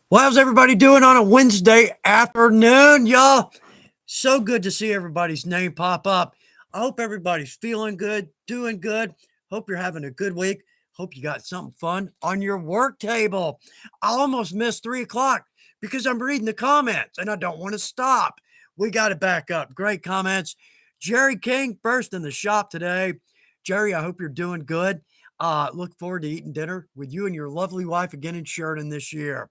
Well, how's everybody doing on a Wednesday afternoon, y'all? So good to see everybody's name pop up. I hope everybody's feeling good, doing good. Hope you're having a good week. Hope you got something fun on your work table. I almost missed 3 o'clock because I'm reading the comments and I don't want to stop. We got to back up. Great comments. Jerry King first in the shop today. Jerry, I hope you're doing good. Look forward to eating dinner with you and your lovely wife again in Sheridan this year.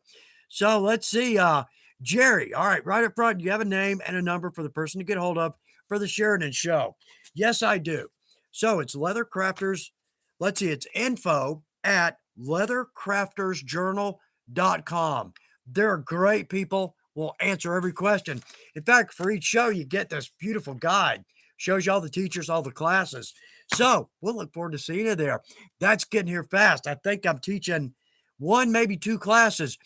So let's see. Jerry, all right, right up front, you have a name and a number for the person to get hold of for the Sheridan show. Yes, I do. So it's Leather Crafters. Let's see, it's info at leathercraftersjournal.com. They're great people, will answer every question. In fact, for each show, you get this beautiful guide. Shows you all the teachers, all the classes. So we'll look forward to seeing you there. That's getting here fast. I think I'm teaching one, maybe two classes.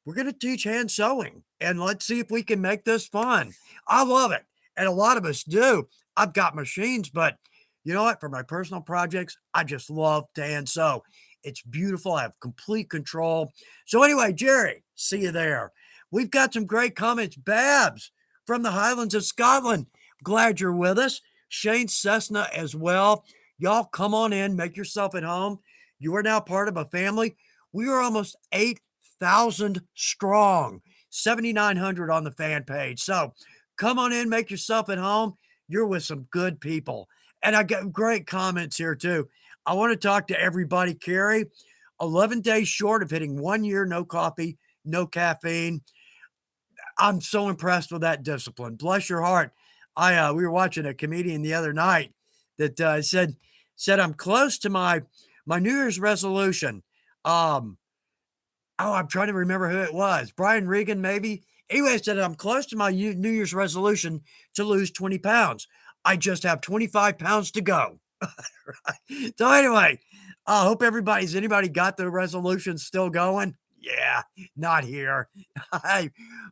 We're going to teach hand sewing and let's see if we can make this fun. I love it. And a lot of us do. I've got machines, but you know what? For my personal projects, I just love to hand sew. It's beautiful. I have complete control. So, anyway, Jerry, see you there. We've got some great comments. Babs from the Highlands of Scotland. Glad you're with us. Shane Cessna as well. Y'all come on in, make yourself at home. You are now part of a family. We are almost 8,000 strong, 7,900 on the fan page. So come on in, make yourself at home. You're with some good people. And I got great comments here too. I want to talk to everybody. Carrie, 11 days short of hitting 1 year, no coffee, no caffeine. I'm so impressed with that discipline. Bless your heart. We were watching a comedian the other night that said I'm close to my New Year's resolution. Um, Oh, I'm trying to remember who it was. Brian Regan, maybe? Anyway, I said, I'm close to my New Year's resolution to lose 20 pounds. I just have 25 pounds to go. Right? So, anyway, I hope anybody got the resolution still going? Yeah, not here.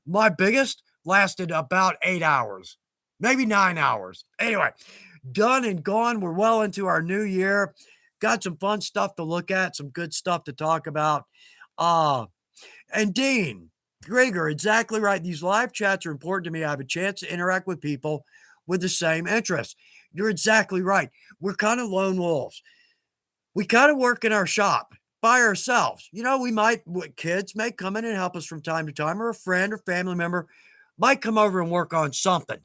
My biggest lasted about 8 hours, maybe 9 hours. Anyway, done and gone. We're well into our new year. Got some fun stuff to look at, some good stuff to talk about. Uh, and Dean, Gregor, exactly right. These live chats are important to me. I have a chance to interact with people with the same interests. You're exactly right. We're kind of lone wolves. We kind of work in our shop by ourselves. Kids may come in and help us from time to time, or a friend or family member might come over and work on something.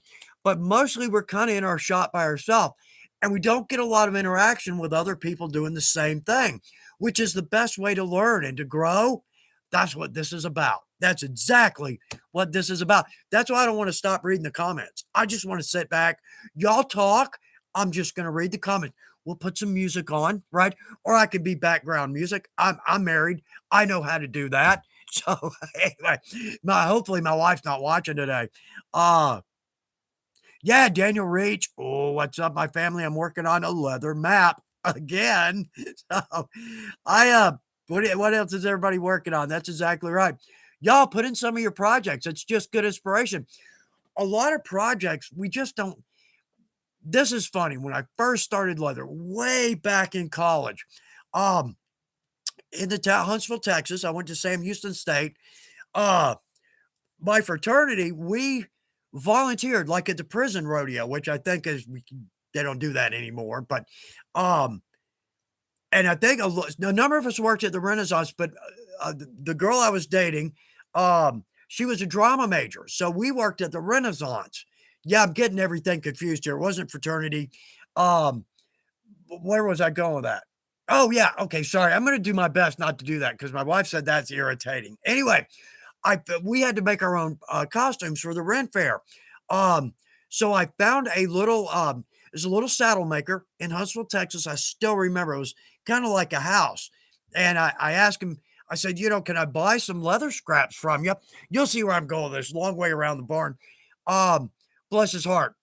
But mostly we're kind of in our shop by ourselves. And we don't get a lot of interaction with other people doing the same thing, which is the best way to learn and to grow. That's what this is about. That's exactly what this is about. That's why I don't want to stop reading the comments. I just want to sit back. Y'all talk. I'm just going to read the comments. We'll put some music on, right? Or I could be background music. I'm married. I know how to do that. So anyway, hopefully my wife's not watching today. Uh yeah, Daniel Reach. Oh, what's up, my family? I'm working on a leather map again. So I what else is everybody working on? That's exactly right. Y'all put in some of your projects. It's just good inspiration. A lot of projects we just don't. This is funny. When I first started leather, way back in college, um, in the town Huntsville, Texas, I went to Sam Houston State. Uh, my fraternity, we volunteered like at the prison rodeo, which I think they don't do that anymore. But um, and I think a number of us worked at the Renaissance, but the girl I was dating, she was a drama major, so we worked at the Renaissance. Yeah, I'm getting everything confused here. It wasn't fraternity. Um, where was I going with that? Oh yeah, okay. Sorry, I'm going to do my best not to do that because my wife said that's irritating. Anyway, we had to make our own costumes for the Ren Fair. Um, so I found there's a little saddle maker in Huntsville, Texas. I still remember it was kind of like a house. And I asked him, I said, can I buy some leather scraps from you? You'll see where I'm going. There's a long way around the barn. Um, Bless his heart.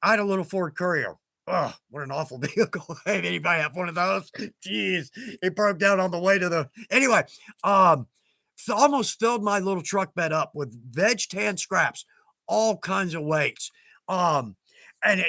I had a little Ford Courier. Oh, what an awful vehicle. Hey, anybody have one of those? Jeez, it broke down on the way to the. Anyway, um, almost filled my little truck bed up with veg tan scraps, all kinds of weights. Um, and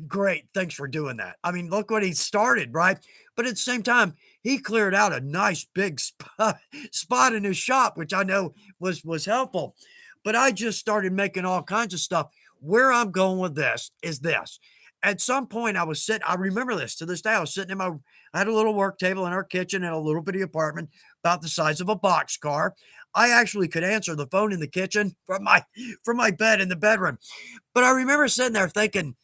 Great. Thanks for doing that. I mean, look what he started, right? But at the same time, he cleared out a nice big spot in his shop, which I know was helpful. But I just started making all kinds of stuff. Where I'm going with this is this. At some point, I remember this to this day. I was sitting I had a little work table in our kitchen in a little bitty apartment about the size of a box car. I actually could answer the phone in the kitchen from my bed in the bedroom. But I remember sitting there thinking,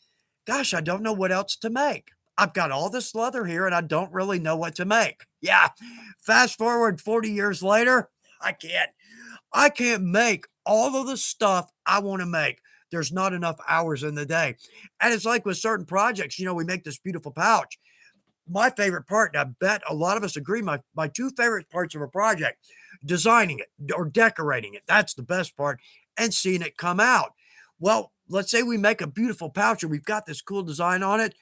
gosh, I don't know what else to make. I've got all this leather here and I don't really know what to make. Yeah. Fast forward 40 years later, I can't. I can't make all of the stuff I want to make. There's not enough hours in the day. And it's like with certain projects, we make this beautiful pouch. My favorite part, and I bet a lot of us agree, my two favorite parts of a project, designing it or decorating it. That's the best part, and seeing it come out. Well, let's say we make a beautiful pouch and we've got this cool design on it.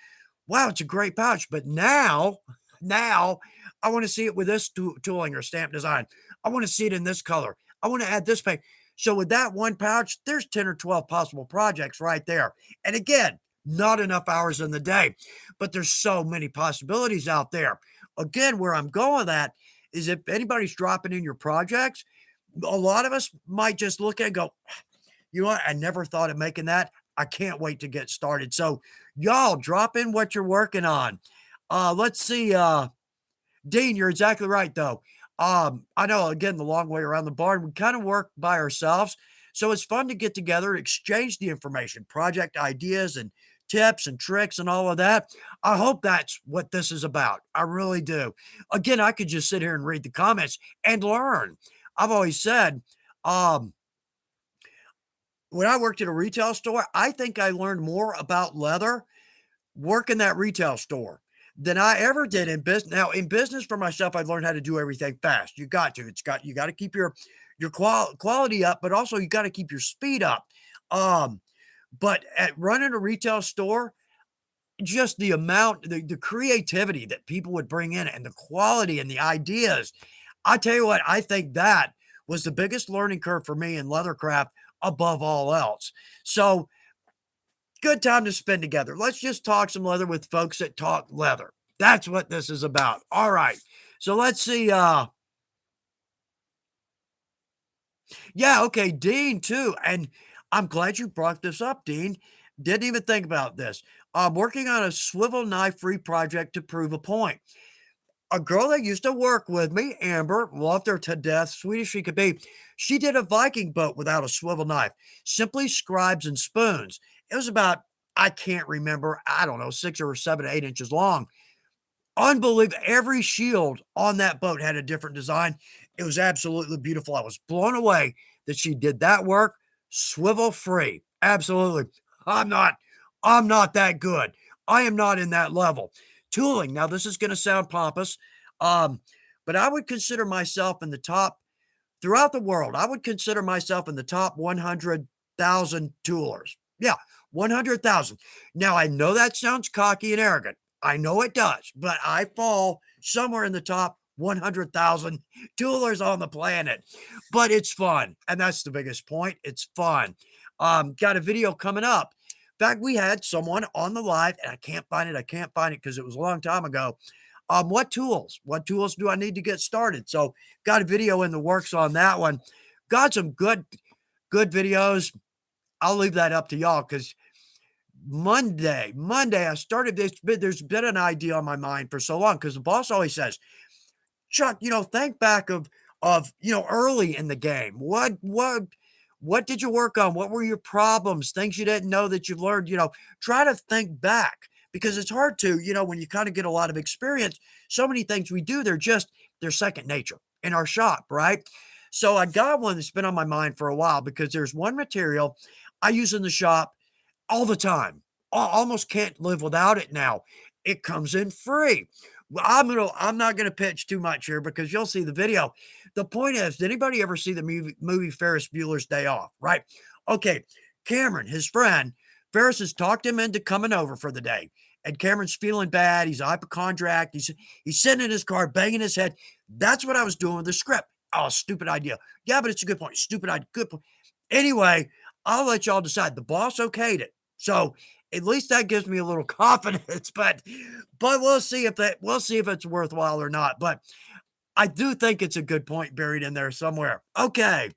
Wow, it's a great pouch. But now I want to see it with this tooling or stamp design. I want to see it in this color. I want to add this paint. So with that one pouch, there's 10 or 12 possible projects right there. And again, not enough hours in the day, but there's so many possibilities out there. Again, where I'm going with that is if anybody's dropping in your projects, a lot of us might just look at it and go, you know what? I never thought of making that. I can't wait to get started. So y'all drop in what you're working on. Let's see. Dean, you're exactly right though. I know again the long way around the barn. We kind of work by ourselves. So it's fun to get together, exchange the information, project ideas and tips and tricks and all of that. I hope that's what this is about. I really do. Again, I could just sit here and read the comments and learn. I've always said, um, when I worked at a retail store, I think I learned more about leather working that retail store than I ever did in business. Now, in business for myself, I learned how to do everything fast. You got to. You got to keep your quality up, but also you got to keep your speed up. Um, but at running a retail store, just the creativity that people would bring in and the quality and the ideas. I tell you what, I think that was the biggest learning curve for me in leathercraft above all else. So good time to spend together. Let's just talk some leather with folks that talk leather. That's what this is about. All right. So let's see. Yeah, okay, Dean too. And I'm glad you brought this up, Dean. Didn't even think about this. I'm working on a swivel knife free project to prove a point. A girl that used to work with me, Amber, loved her to death, sweet as she could be. She did a Viking boat without a swivel knife, simply scribes and spoons. It was about, I can't remember, I don't know, 6 or 7 to 8 inches long. Unbelievable. Every shield on that boat had a different design. It was absolutely beautiful. I was blown away that she did that work swivel free. Absolutely. I'm not, I'm not that good. I am not in that level. Tooling. Now, this is going to sound pompous, um, but I would consider myself in the top throughout the world. I would consider myself in the top 100,000 toolers. Yeah, 100,000. Now, I know that sounds cocky and arrogant. I know it does, but I fall somewhere in the top 100,000 toolers on the planet. But it's fun. And that's the biggest point. It's fun. Got a video coming up. In fact, we had someone on the live, and I can't find it. I can't find it because it was a long time ago. What tools? What tools do I need to get started? So, got a video in the works on that one. Got some good videos. I'll leave that up to y'all because Monday, I started this. There's been an idea on my mind for so long because the boss always says, Chuck, think back of early in the game. What did you work on? What were your problems? Things you didn't know that you've learned, try to think back because it's hard to, when you kind of get a lot of experience, so many things we do, they're second nature in our shop, right? So I got one that's been on my mind for a while because there's one material I use in the shop all the time. Almost can't live without it now. It comes in free. Well, I'm not gonna pitch too much here because you'll see the video. The point is, did anybody ever see the movie Ferris Bueller's Day Off? Right? Okay, Cameron, his friend, Ferris has talked him into coming over for the day. And Cameron's feeling bad. He's a hypochondriac. He's sitting in his car, banging his head. That's what I was doing with the script. Oh, stupid idea. Yeah, but it's a good point. Stupid idea. Good point. Anyway, I'll let y'all decide. The boss okayed it. So at least that gives me a little confidence, but we'll see if it's worthwhile or not. But I do think it's a good point buried in there somewhere. Okay,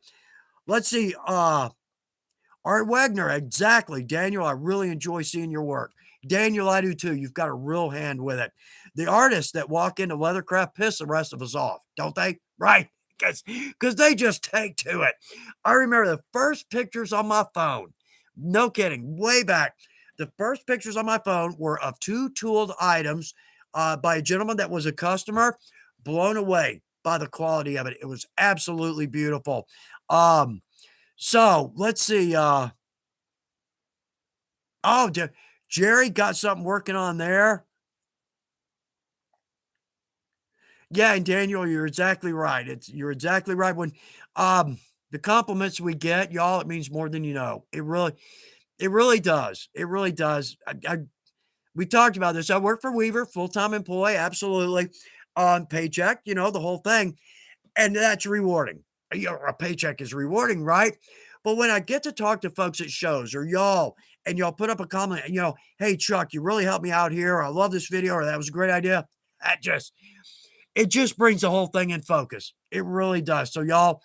let's see. Art Wagner, exactly. Daniel, I really enjoy seeing your work. Daniel, I do too. You've got a real hand with it. The artists that walk into Leathercraft piss the rest of us off, don't they? Right? Because they just take to it. I remember the first pictures on my phone. No kidding. Way back. The first pictures on my phone were of two tooled items by a gentleman that was a customer. Blown away by the quality of it. It was absolutely beautiful. So let's see. Oh, Jerry got something working on there. Yeah, and Daniel, you're exactly right. You're exactly right. When the compliments we get, y'all, it means more than you know. It really does. It really does. We talked about this. I work for Weaver, full-time employee, absolutely. On paycheck, the whole thing. And that's rewarding. A paycheck is rewarding, right? But when I get to talk to folks at shows or y'all, and y'all put up a comment, and hey Chuck, you really helped me out here. Or, I love this video, or that was a great idea. It just brings the whole thing in focus. It really does. So y'all,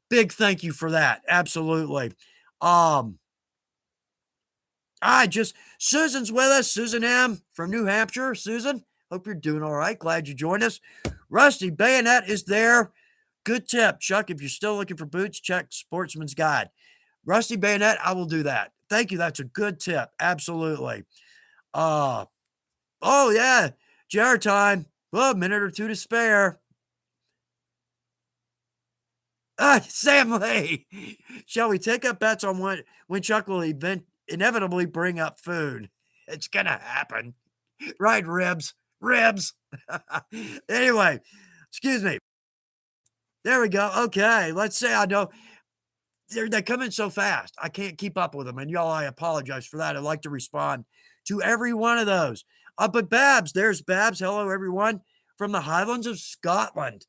big thank you for that. Absolutely. Um, I just Susan's with us. Susan M from New Hampshire. Susan, hope you're doing all right. Glad you joined us. Rusty Bayonet is there. Good tip, Chuck. If you're still looking for boots, check Sportsman's Guide. Rusty Bayonet, I will do that. Thank you. That's a good tip. Absolutely. Uh, oh yeah. JR time. Well, a minute or two to spare. Sam Lee. Shall we take up bets on when Chuck will inevitably bring up food? It's gonna happen. Right, ribs. Ribs. Anyway, excuse me. There we go. Okay, let's say I know they come in so fast. I can't keep up with them. And y'all, I apologize for that. I'd like to respond to every one of those. But Babs, there's Babs. Hello, everyone from the Highlands of Scotland.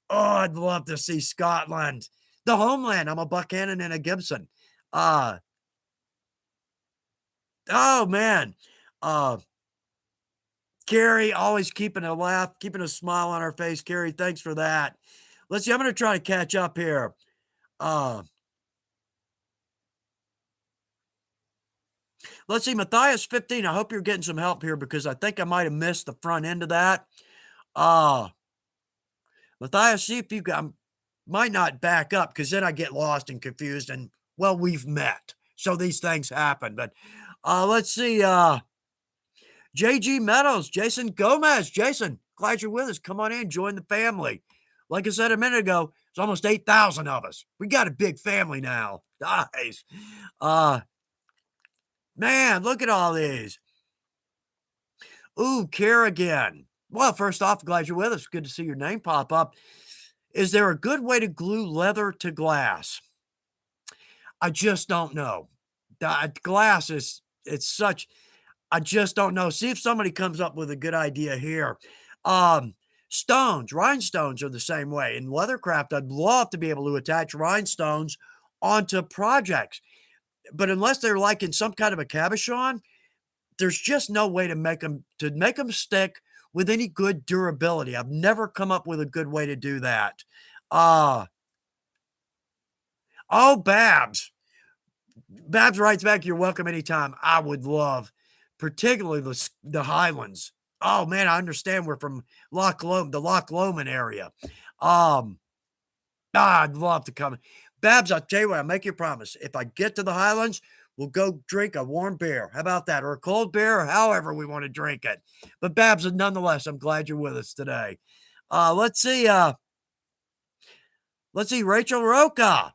Oh, I'd love to see Scotland, the homeland. I'm a Buchanan and a Gibson. Uh, oh man. Uh, Carrie, always keeping a laugh, keeping a smile on her face. Carrie, thanks for that. Let's see. I'm going to try to catch up here. Uh, let's see. Matthias 15. I hope you're getting some help here because I think I might have missed the front end of that. Matthias, see if you might not back up because then I get lost and confused. And well, we've met. So these things happen. But let's see. JG Meadows, Jason Gomez. Jason, glad you're with us. Come on in, join the family. Like I said a minute ago, it's almost 8,000 of us. We got a big family now. Nice. Man, look at all these. Ooh, Kerrigan. Well, first off, glad you're with us. Good to see your name pop up. Is there a good way to glue leather to glass? I just don't know. The glass it's such, I just don't know. See if somebody comes up with a good idea here. Um, Stones, rhinestones are the same way. In leathercraft, I'd love to be able to attach rhinestones onto projects. But unless they're like in some kind of a cabochon, there's just no way to make them stick with any good durability. I've never come up with a good way to do that. Uh, oh, Babs. Babs writes back, "You're welcome anytime." I would love, particularly the Highlands. Oh man, I understand we're from the Loch Lomond area. Um, I'd love to come. Babs, I'll tell you what, I make you a promise. If I get to the Highlands, we'll go drink a warm beer. How about that? Or a cold beer, or however we want to drink it. But Babs, nonetheless, I'm glad you're with us today. Let's see. Let's see, Rachel Roca.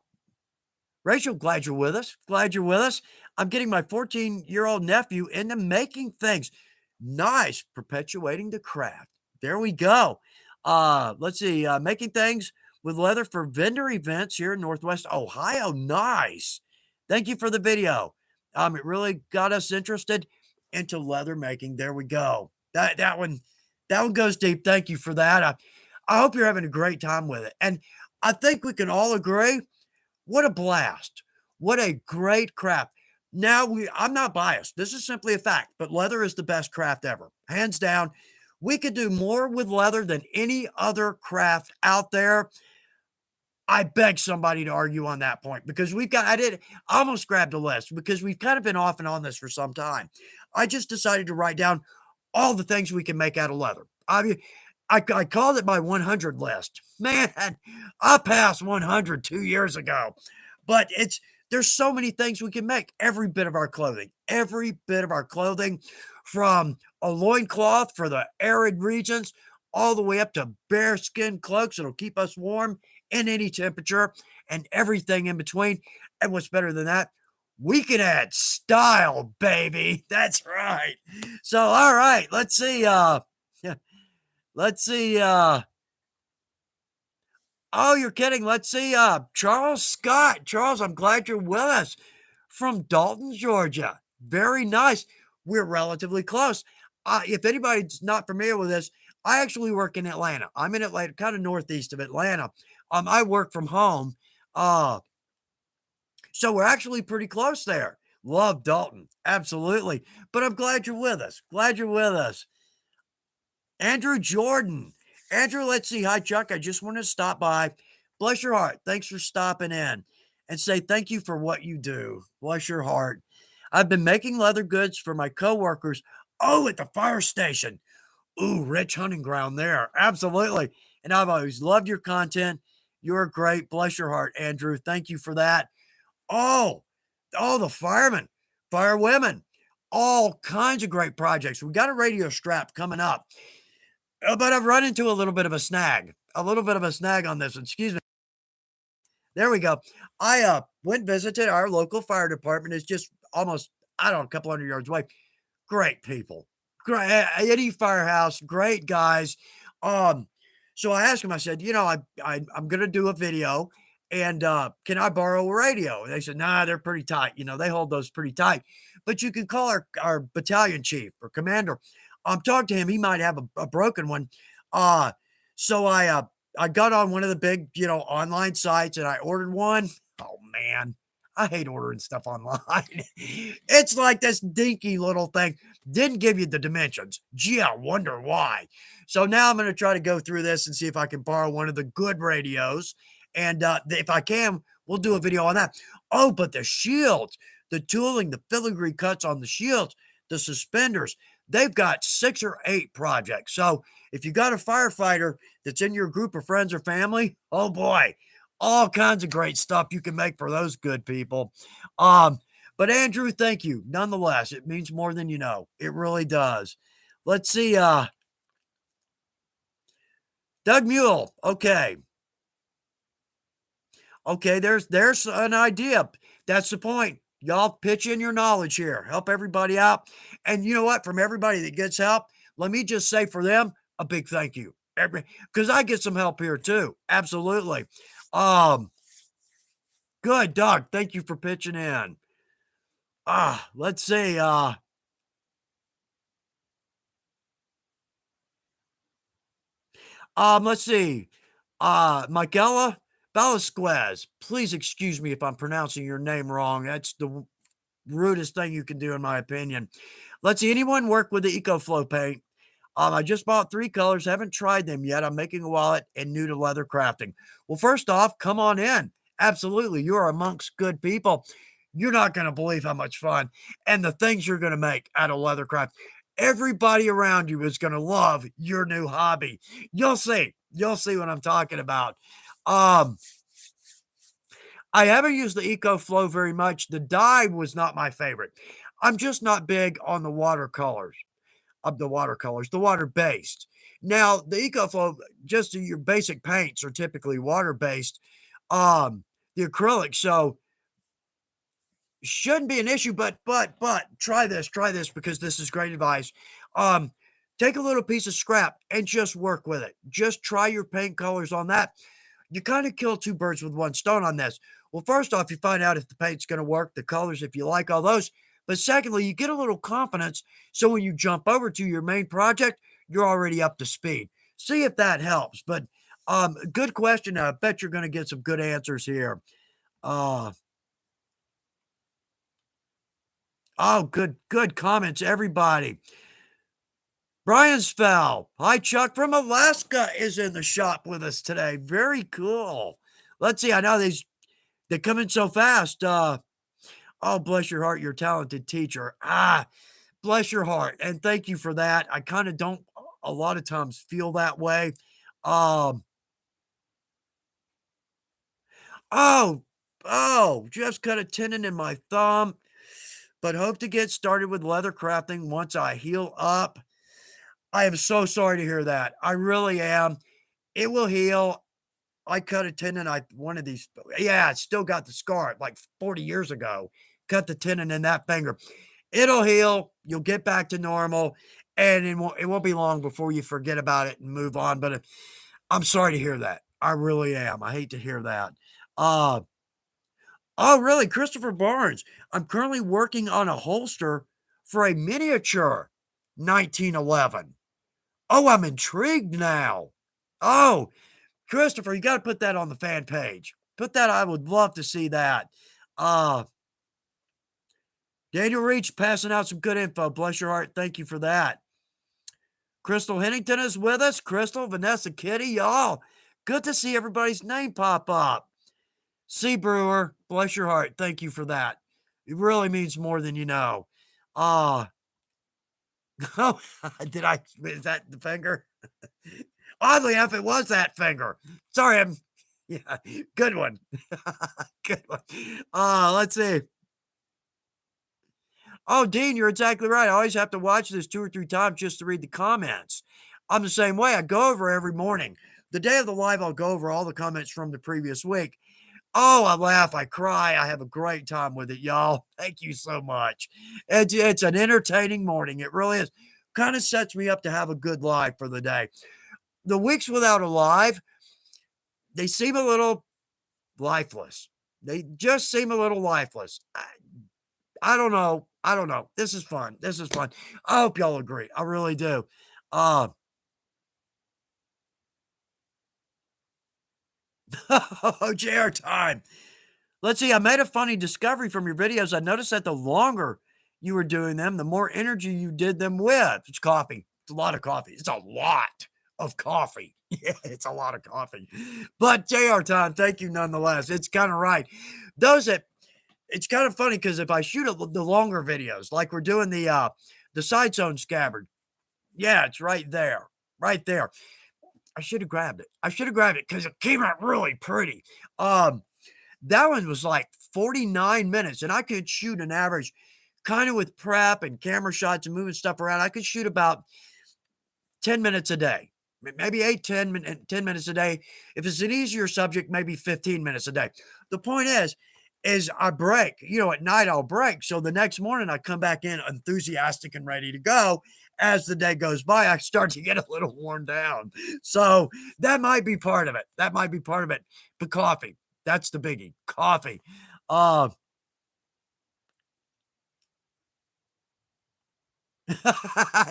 Rachel, glad you're with us. Glad you're with us. I'm getting my 14-year-old nephew into making things. Nice. Perpetuating the craft. There we go. Let's see. Making things with leather for vendor events here in Northwest Ohio. Nice. Thank you for the video. It really got us interested into leather making. There we go. That one goes deep. Thank you for that. I hope you're having a great time with it. And I think we can all agree, what a blast. What a great craft. Now I'm not biased. This is simply a fact, but leather is the best craft ever. Hands down. We could do more with leather than any other craft out there. I beg somebody to argue on that point because I almost grabbed a list because we've kind of been off and on this for some time. I just decided to write down all the things we can make out of leather. I mean, I called it my 100 list. Man, I passed 100 2 years ago, but there's so many things we can make. Every bit of our clothing, from a loincloth for the arid regions, all the way up to bearskin cloaks that'll keep us warm in any temperature and everything in between. And what's better than that? We can add style, baby. That's right. So, all right, let's see. Yeah, let's see. Oh, you're kidding. Let's see. Charles Scott. Charles, I'm glad you're with us from Dalton, Georgia. Very nice. We're relatively close. If anybody's not familiar with this, I actually work in Atlanta. I'm in Atlanta, kind of northeast of Atlanta. I work from home. Uh, so we're actually pretty close there. Love Dalton. Absolutely. But I'm glad you're with us. Glad you're with us. Andrew Jordan. Andrew, let's see. Hi, Chuck. I just wanted to stop by. Bless your heart. Thanks for stopping in and say thank you for what you do. Bless your heart. I've been making leather goods for my coworkers. Oh, at the fire station. Ooh, rich hunting ground there. Absolutely. And I've always loved your content. You're great. Bless your heart, Andrew. Thank you for that. Oh, the firemen, firewomen, all kinds of great projects. We got a radio strap coming up, but I've run into a little bit of a snag on this. Excuse me. There we go. I went visited our local fire department. It's just almost, I don't know, a couple hundred yards away. Great people. Great Eddie Firehouse, great guys. Um, so I asked him, I said, I'm gonna do a video and can I borrow a radio? And they said, nah, they're pretty tight. They hold those pretty tight. But you can call our battalion chief or commander. Talk to him. He might have a broken one. Uh, so I got on one of the big, online sites and I ordered one. Oh man, I hate ordering stuff online. It's like this dinky little thing. Didn't give you the dimensions. Gee, I wonder why. So now I'm going to try to go through this and see if I can borrow one of the good radios. And if I can, we'll do a video on that. Oh, but the shields, the tooling, the filigree cuts on the shields, the suspenders, they've got 6 or 8 projects. So if you got a firefighter that's in your group of friends or family, oh boy, all kinds of great stuff you can make for those good people. Um, but Andrew, thank you. Nonetheless, it means more than you know. It really does. Let's see. Doug Mule. Okay. Okay, there's an idea. That's the point. Y'all pitch in your knowledge here. Help everybody out. And you know what? From everybody that gets help, let me just say for them a big thank you. Because I get some help here too. Absolutely. Um, Good, Doug. Thank you for pitching in. Let's see. Let's see. Michaela Velasquez. Please excuse me if I'm pronouncing your name wrong. That's the rudest thing you can do, in my opinion. Let's see. Anyone work with the EcoFlow paint? I just bought 3 colors, haven't tried them yet. I'm making a wallet and new to leather crafting. Well, first off, come on in. Absolutely. You are amongst good people. You're not going to believe how much fun and the things you're going to make out of leather craft. Everybody around you is going to love your new hobby. You'll see. You'll see what I'm talking about. Um, I haven't used the EcoFlow very much. The dye was not my favorite. I'm just not big on the watercolors of the watercolors, the water-based. Now, the EcoFlow, just your basic paints are typically water-based. The acrylic, so shouldn't be an issue, but try this because this is great advice. Um, Take a little piece of scrap and just work with it. Just try your paint colors on that. You kind of kill 2 birds with 1 stone on this. Well, first off, you find out if the paint's going to work, the colors, if you like all those. But secondly, you get a little confidence. So when you jump over to your main project, you're already up to speed. See if that helps. But good question. I bet you're going to get some good answers here. Uh, Oh, good comments, everybody. Brian's fell. Hi, Chuck from Alaska is in the shop with us today. Very cool. Let's see. I know they come in so fast. Oh, bless your heart, you're a talented teacher. Bless your heart, and thank you for that. I kind of don't a lot of times feel that way. Um, oh, just cut a tendon in my thumb, but hope to get started with leather crafting once I heal up. I am so sorry to hear that. I really am. It will heal. I cut a tendon. I one of these. Yeah, I still got the scar like 40 years ago. Cut the tendon in that finger. It'll heal. You'll get back to normal, and it won't be long before you forget about it and move on. But I'm sorry to hear that. I really am. I hate to hear that. Uh, oh, really, Christopher Barnes. I'm currently working on a holster for a miniature 1911. Oh, I'm intrigued now. Oh, Christopher, you got to put that on the fan page. Put that. I would love to see that. Uh, Daniel Reach passing out some good info. Bless your heart. Thank you for that. Crystal Hennington is with us. Crystal, Vanessa, Kitty, y'all. Good to see everybody's name pop up. C. Brewer, bless your heart. Thank you for that. It really means more than you know. Uh, oh, is that the finger? Oddly enough, it was that finger. Sorry, yeah, good one. Good one. Let's see. Oh, Dean, you're exactly right. I always have to watch this 2 or 3 times just to read the comments. I'm the same way. I go over every morning. The day of the live, I'll go over all the comments from the previous week. Oh, I laugh, I cry. I have a great time with it, y'all. Thank you so much. It's an entertaining morning. It really is. Kind of sets me up to have a good live for the day. The weeks without a live, they seem a little lifeless. They just seem a little lifeless. I don't know. I don't know. This is fun. This is fun. I hope y'all agree. I really do. Uh, JR time. Let's see. I made a funny discovery from your videos. I noticed that the longer you were doing them, the more energy you did them with. It's coffee. It's a lot of coffee. It's a lot of coffee. Yeah, it's a lot of coffee. But JR time, thank you nonetheless. It's kind of right. Those that it's kind of funny because if I shoot the longer videos, like we're doing the side zone scabbard, yeah, it's right there, right there. I should have grabbed it. I should have grabbed it because it came out really pretty. Um, that one was like 49 minutes, and I could shoot an average, kind of with prep and camera shots and moving stuff around. I could shoot about 10 minutes a day, maybe 10 minutes a day. If it's an easier subject, maybe 15 minutes a day. The point is I break, at night I'll break. So the next morning I come back in enthusiastic and ready to go. As the day goes by, I start to get a little worn down. So that might be part of it. That might be part of it. But coffee, that's the biggie. Coffee. Uh,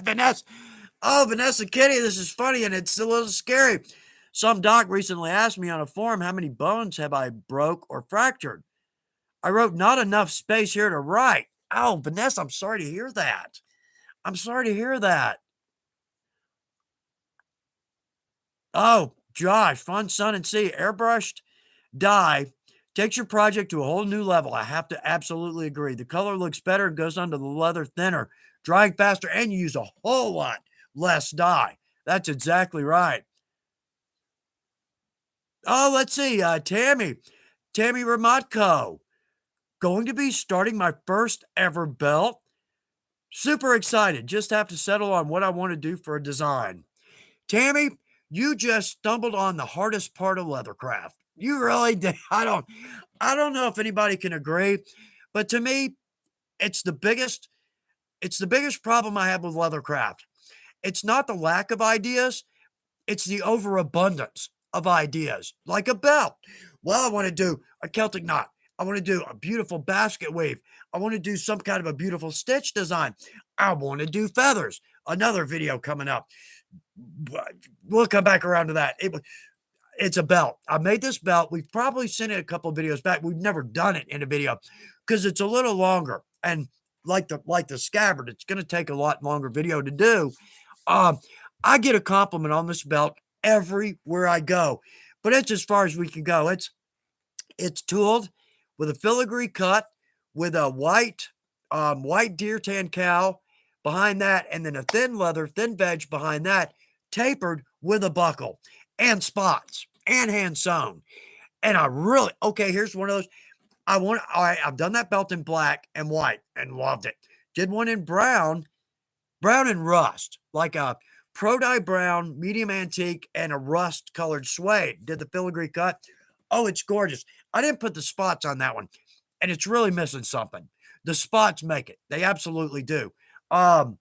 Vanessa. Oh, Vanessa Kitty, this is funny and it's a little scary. Some doc recently asked me on a forum how many bones have I broke or fractured. I wrote not enough space here to write. Oh, Vanessa, I'm sorry to hear that. I'm sorry to hear that. Oh, Josh, fun, sun, and sea, airbrushed dye takes your project to a whole new level. I have to absolutely agree. The color looks better and goes onto the leather thinner, drying faster, and you use a whole lot less dye. That's exactly right. Oh, let's see. Tammy Ramatko, going to be starting my first ever belt. Super excited. Just have to settle on what I want to do for a design. Tammy, you just stumbled on the hardest part of leathercraft. You really did. I don't know if anybody can agree, but to me, it's the biggest it's the biggest problem I have with leathercraft. It's not the lack of ideas, it's the overabundance of ideas, like a belt. Well, I want to do a Celtic knot. I want to do a beautiful basket weave. I want to do some kind of a beautiful stitch design. I want to do feathers. Another video coming up. We'll come back around to that. It's a belt. I made this belt. We've probably seen it a couple of videos back. We've never done it in a video because it's a little longer. And like the scabbard. It's going to take a lot longer video to do. Um, I get a compliment on this belt everywhere I go, but it's as far as we can go. It's tooled with a filigree cut with a white deer tan cow behind that, and then a thin leather, thin veg behind that, tapered with a buckle and spots and hand sewn. And I really okay, here's one of those. All right, I've done that belt in black and white and loved it. Did one in brown and rust, like a pro dye brown, medium antique, and a rust colored suede. Did the filigree cut. Oh, it's gorgeous. I didn't put the spots on that one, and it's really missing something. The spots make it. They absolutely do. Um,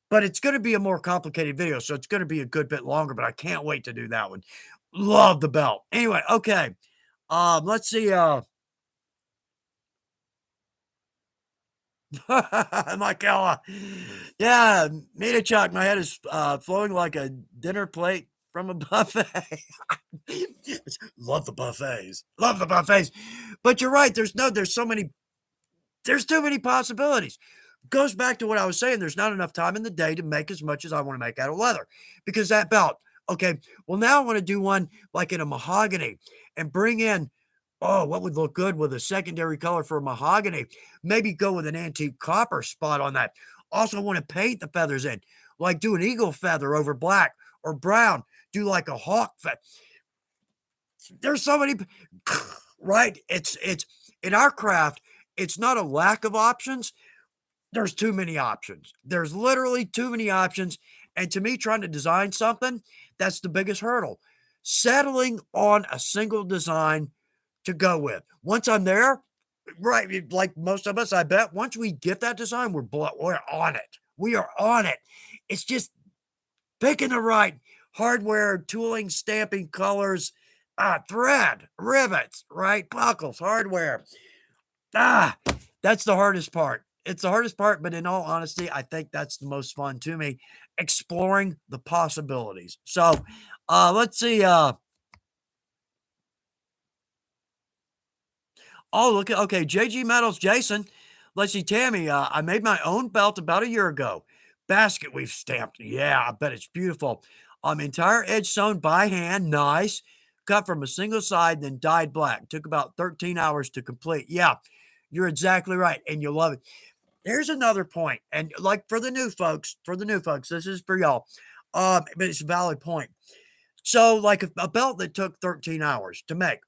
but it's going to be a more complicated video, so it's going to be a good bit longer, but I can't wait to do that one. Love the belt. Anyway, okay. Let's see. Michaela. Yeah, me to Chuck. My head is flowing like a dinner plate from a buffet. Love the buffets. Love the buffets. But you're right. There's too many possibilities. Goes back to what I was saying. There's not enough time in the day to make as much as I want to make out of leather because that belt. Okay. Well, now I want to do one like in a mahogany and bring in, oh, what would look good with a secondary color for mahogany? Maybe go with an antique copper spot on that. Also, want to paint the feathers in, like do an eagle feather over black or brown. Do like a hawk feather. There's so many, right? It's in our craft. It's not a lack of options. There's too many options. There's literally too many options. And to me, trying to design something, that's the biggest hurdle. Settling on a single design to go with. Once I'm there, right, like most of us, I bet, once we get that design, we're on it. We are on it. It's just picking the right hardware, tooling, stamping, colors, thread, rivets, right, buckles, hardware. Ah, that's the hardest part. It's the hardest part, but in all honesty, I think that's the most fun to me, exploring the possibilities. So, let's see. Oh, look at okay, JG Metals, Jason. Let's see, Tammy. I made my own belt about a year ago. Basket we've stamped. Yeah, I bet it's beautiful. Entire edge sewn by hand. Nice. Cut from a single side, then dyed black. Took about 13 hours to complete. Yeah, you're exactly right, and you'll love it. Here's another point, and like for the new folks, this is for y'all. But it's a valid point. So, like a belt that took 13 hours to make,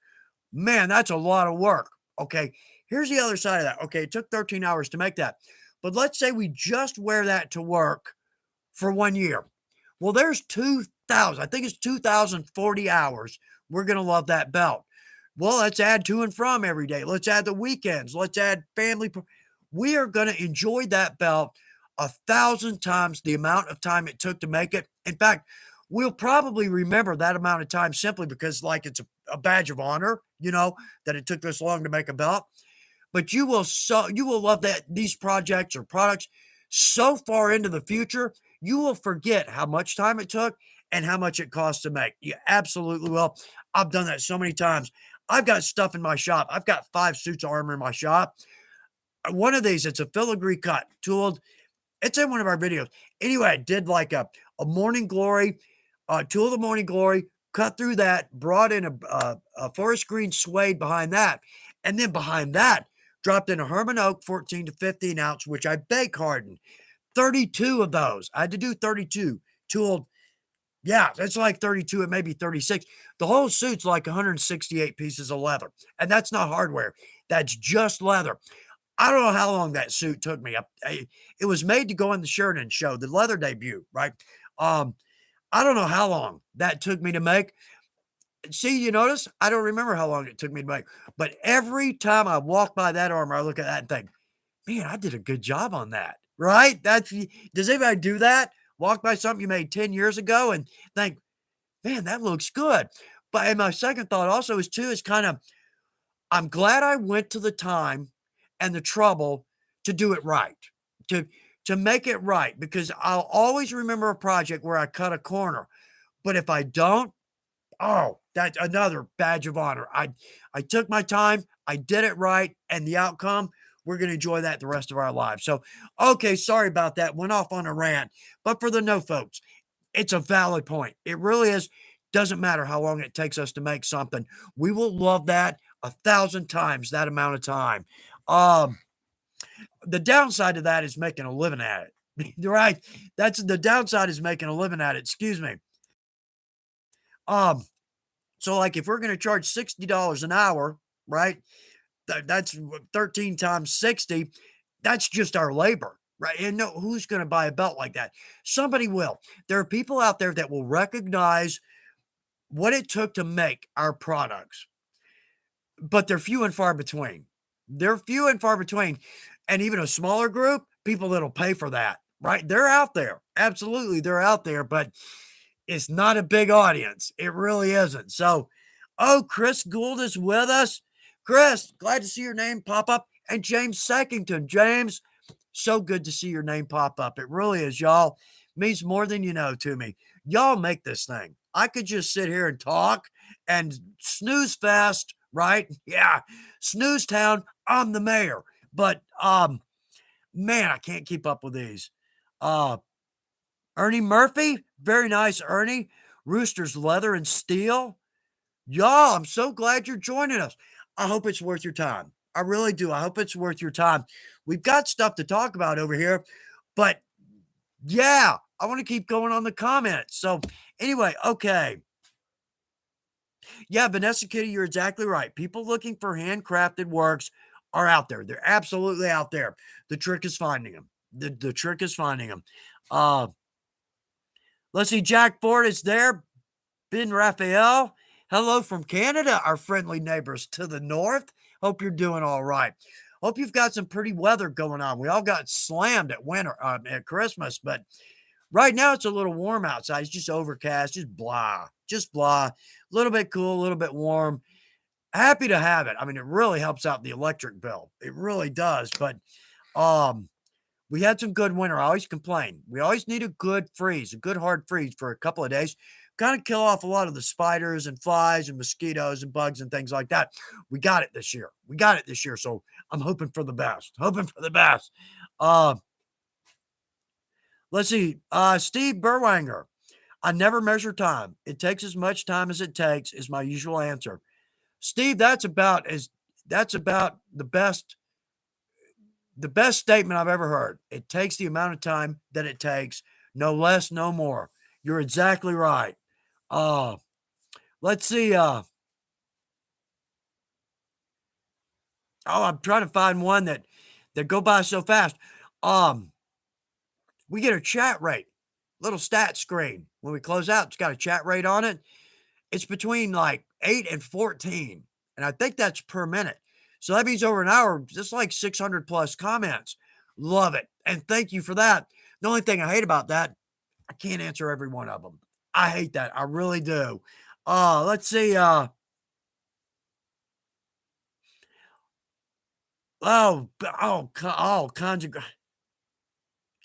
man, that's a lot of work. Okay, here's the other side of that. Okay, it took 13 hours to make that, but let's say we just wear that to work for 1 year. Well, there's 2,000. I think it's 2,040 hours. We're gonna love that belt. Well, let's add to and from every day. Let's add the weekends. Let's add family. We are going to enjoy that belt 1,000 times the amount of time it took to make it. In fact, we'll probably remember that amount of time simply because, like, it's a badge of honor, that it took this long to make a belt. But you will love that these projects or products so far into the future, you will forget how much time it took and how much it cost to make. You absolutely will. I've done that so many times. I've got stuff in my shop. I've got 5 suits of armor in my shop. One of these, it's a filigree cut, tooled. It's in one of our videos. Anyway, I did like a morning glory, tool of the morning glory, cut through that, brought in a forest green suede behind that. And then behind that, dropped in a Herman Oak 14 to 15 ounce, which I bake hardened. 32 of those. I had to do 32 tooled. Yeah, it's like 32, it may be 36. The whole suit's like 168 pieces of leather. And that's not hardware. That's just leather. I don't know how long that suit took me. It was made to go in the Sheridan show, the leather debut, right? Um, I don't know how long that took me to make. See, you notice? I don't remember how long it took me to make. But every time I walk by that armor, I look at that and think, man, I did a good job on that, right? Does anybody do that? Walk by something you made 10 years ago and think, man, that looks good. But and my second thought also is kind of, I'm glad I went to the time and the trouble to do it right, to to make it right, because I'll always remember a project where I cut a corner. But if I don't, oh, that's another badge of honor. I took my time, I did it right, and the outcome we're going to enjoy that the rest of our lives. So, okay, sorry about that. Went off on a rant. But for the no folks, it's a valid point. It really is. Doesn't matter how long it takes us to make something. We will love that 1,000 times that amount of time. Um, the downside of that is making a living at it. Right? That's the downside is making a living at it. Excuse me. Um, so like if we're going to charge $60 an hour, right? That's 13 times 60. That's just our labor, right? And no, who's going to buy a belt like that? Somebody will. There are people out there that will recognize what it took to make our products, but they're few and far between. They're few and far between. And even a smaller group, people that'll pay for that, right? They're out there. Absolutely, they're out there, but it's not a big audience. It really isn't. So, oh, Chris Gould is with us. Chris, glad to see your name pop up. And James Sackington. James, so good to see your name pop up. It really is, y'all. Means more than you know to me. Y'all make this thing. I could just sit here and talk and snooze fest, right? Yeah. Snooze town. I'm the mayor. But man, I can't keep up with these. Uh Ernie Murphy, very nice, Ernie. Rooster's Leather and Steel. Y'all, I'm so glad you're joining us. I hope it's worth your time. I really do. I hope it's worth your time. We've got stuff to talk about over here, but yeah, I want to keep going on the comments. So, anyway, okay. Yeah, Vanessa Kitty, you're exactly right. People looking for handcrafted works are out there. They're absolutely out there. The trick is finding them. The trick is finding them. Uh, let's see. Jack Ford is there. Ben Raphael. Hello from Canada, our friendly neighbors to the north. Hope you're doing all right. Hope you've got some pretty weather going on. We all got slammed at winter at Christmas, but right now it's a little warm outside. It's just overcast, just blah, just blah. A little bit cool, a little bit warm. Happy to have it. I mean, it really helps out the electric bill. It really does. But we had some good winter. I always complain. We always need a good freeze, a good hard freeze for a couple of days. Kind of kill off a lot of the spiders and flies and mosquitoes and bugs and things like that. We got it this year. We got it this year. So I'm hoping for the best. Hoping for the best. Let's see. Steve Berwanger. I never measure time. It takes as much time as it takes is my usual answer. Steve, that's about the best statement I've ever heard. It takes the amount of time that it takes, no less, no more. You're exactly right. Let's see. I'm trying to find one that go by so fast. We get a chat rate, little stat screen. When we close out, it's got a chat rate on it. It's between like 8 and 14. And I think that's per minute. So that means over an hour, just like 600 plus comments. Love it. And thank you for that. The only thing I hate about that, I can't answer every one of them. I hate that. I really do. Let's see. All kinds of.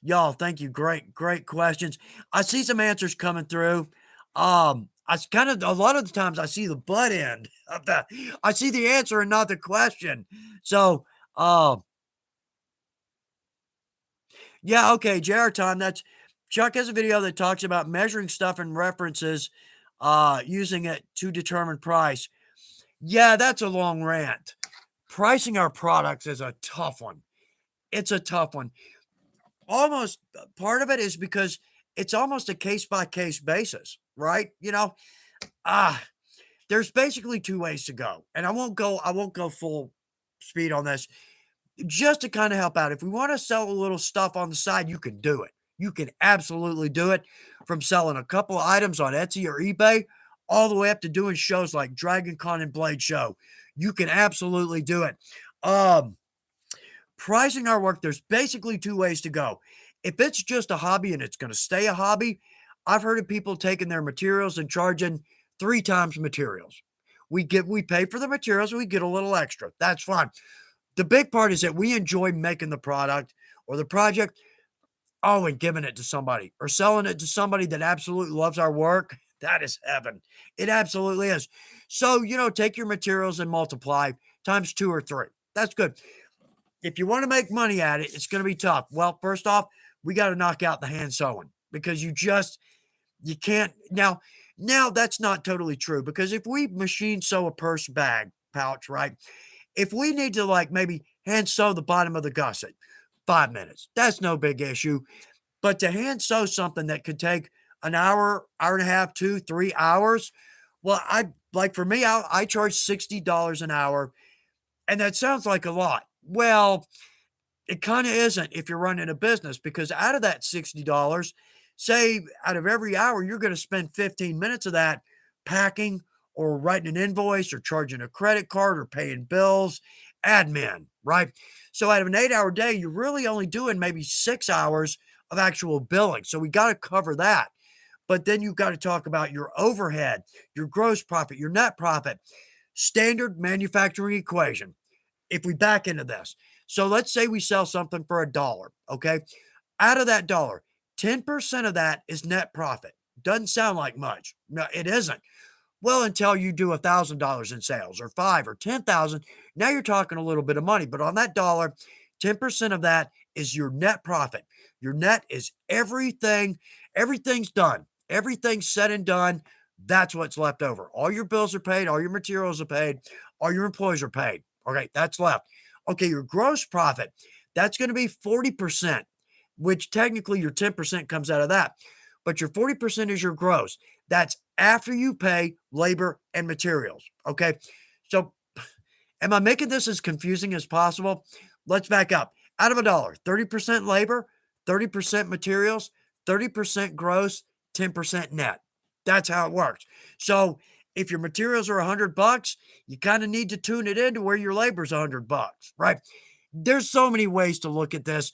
Y'all, thank you. Great questions. I see some answers coming through. I kind of a lot of the times I see the butt end of the I see the answer and not the question. So, yeah, okay, JR time. That's Chuck has a video that talks about measuring stuff and references, using it to determine price. Yeah, that's a long rant. Pricing our products is a tough one. It's a tough one. Almost part of it is because it's almost a case by case basis, right? Ah, there's basically two ways to go. And I won't go full speed on this. Just to kind of help out. If we want to sell a little stuff on the side, you can do it. You can absolutely do it, from selling a couple of items on Etsy or eBay all the way up to doing shows like Dragon Con and Blade Show. You can absolutely do it. Pricing our work, there's basically two ways to go. If it's just a hobby and it's going to stay a hobby, I've heard of people taking their materials and charging 3 times materials. We pay for the materials, we get a little extra. That's fine. The big part is that we enjoy making the product or the project, and giving it to somebody or selling it to somebody that absolutely loves our work. That is heaven. It absolutely is. So, take your materials and multiply times 2 or 3. That's good. if you want to make money at it, it's going to be tough. Well, first off, we got to knock out the hand sewing because you can't now that's not totally true because if we machine sew a purse bag pouch, right? If we need to like maybe hand sew the bottom of the gusset, 5 minutes, that's no big issue. But to hand sew something that could take an hour, hour and a half, 2, 3 hours, well, I like for me, I charge $60 an hour, and that sounds like a lot. Well, it kind of isn't if you're running a business because out of that $60, say out of every hour, you're going to spend 15 minutes of that packing or writing an invoice or charging a credit card or paying bills, admin, right? So out of an 8 hour day, you're really only doing maybe 6 hours of actual billing. So we got to cover that. But then you've got to talk about your overhead, your gross profit, your net profit, standard manufacturing equation if we back into this. So let's say we sell something for $1, okay? Out of that dollar, 10% of that is net profit. Doesn't sound like much. No, it isn't. Well, until you do $1,000 in sales or five or 10,000, now you're talking a little bit of money. But on that dollar, 10% of that is your net profit. Your net is everything, everything's done. Everything's said and done. That's what's left over. All your bills are paid, all your materials are paid, all your employees are paid. Okay, that's left. Okay, your gross profit, that's going to be 40%, which technically your 10% comes out of that. But your 40% is your gross. That's after you pay labor and materials. Okay. So, am I making this as confusing as possible? Let's back up. Out of a dollar, 30% labor, 30% materials, 30% gross, 10% net. That's how it works. So, if your materials are $100, you kind of need to tune it into where your labor's $100, right? There's so many ways to look at this.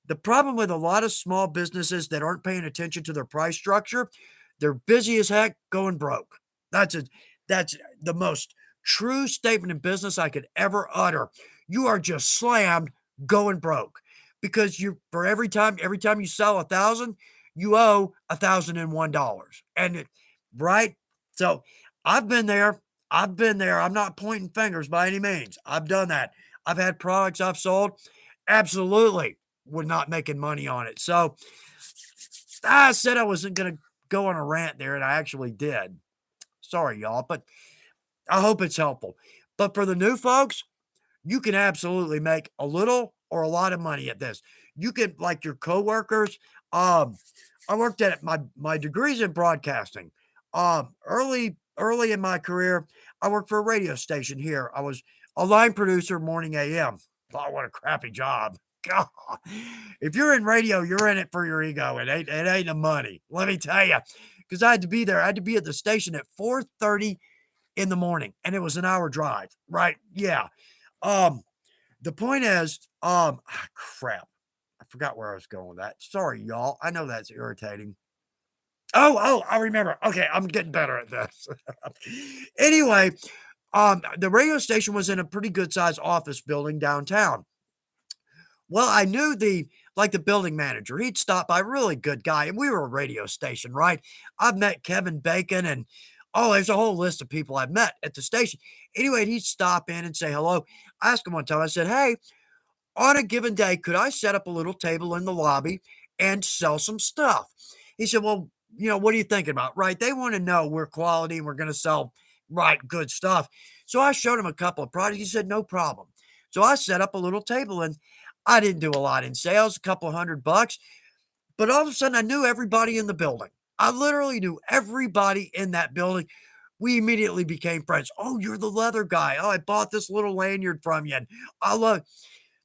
The problem with a lot of small businesses that aren't paying attention to their price structure, they're busy as heck going broke. That's a that's the most true statement in business I could ever utter. You are just slammed going broke because you for every time you sell 1,000, you owe $1,001. Right? So I've been there. I've been there. I'm not pointing fingers by any means. I've done that. I've had products I've sold. Absolutely we're not making money on it. So I said I wasn't going to go on a rant there, and I actually did. Sorry, y'all, but I hope it's helpful. But for the new folks, you can absolutely make a little or a lot of money at this. You can, like your coworkers. Um, I worked at my degrees in broadcasting. Early in my career, I worked for a radio station here. I was a line producer, morning AM. Oh, what a crappy job. God, if you're in radio, you're in it for your ego. It ain't the money. Let me tell you, because I had to be there. I had to be at the station at 4:30 in the morning, and it was an hour drive. Right? Yeah. Um, the point is, crap. I forgot where I was going with that. Sorry, y'all. I know that's irritating. Oh, I remember. Okay, I'm getting better at this. Anyway, the radio station was in a pretty good sized office building downtown. Well, I knew the building manager. He'd stop by, really good guy, and we were a radio station, right? I've met Kevin Bacon and there's a whole list of people I've met at the station. Anyway, he'd stop in and say hello. I asked him one time, I said, "Hey, on a given day, could I set up a little table in the lobby and sell some stuff?" He said, "Well, what are you thinking about?" Right? They want to know we're quality and we're going to sell right good stuff. So I showed him a couple of products. He said, "No problem." So I set up a little table and I didn't do a lot in sales, a couple of $100, but all of a sudden I knew everybody in the building. I literally knew everybody in that building. We immediately became friends. "Oh, you're the leather guy. Oh, I bought this little lanyard from you. And I love."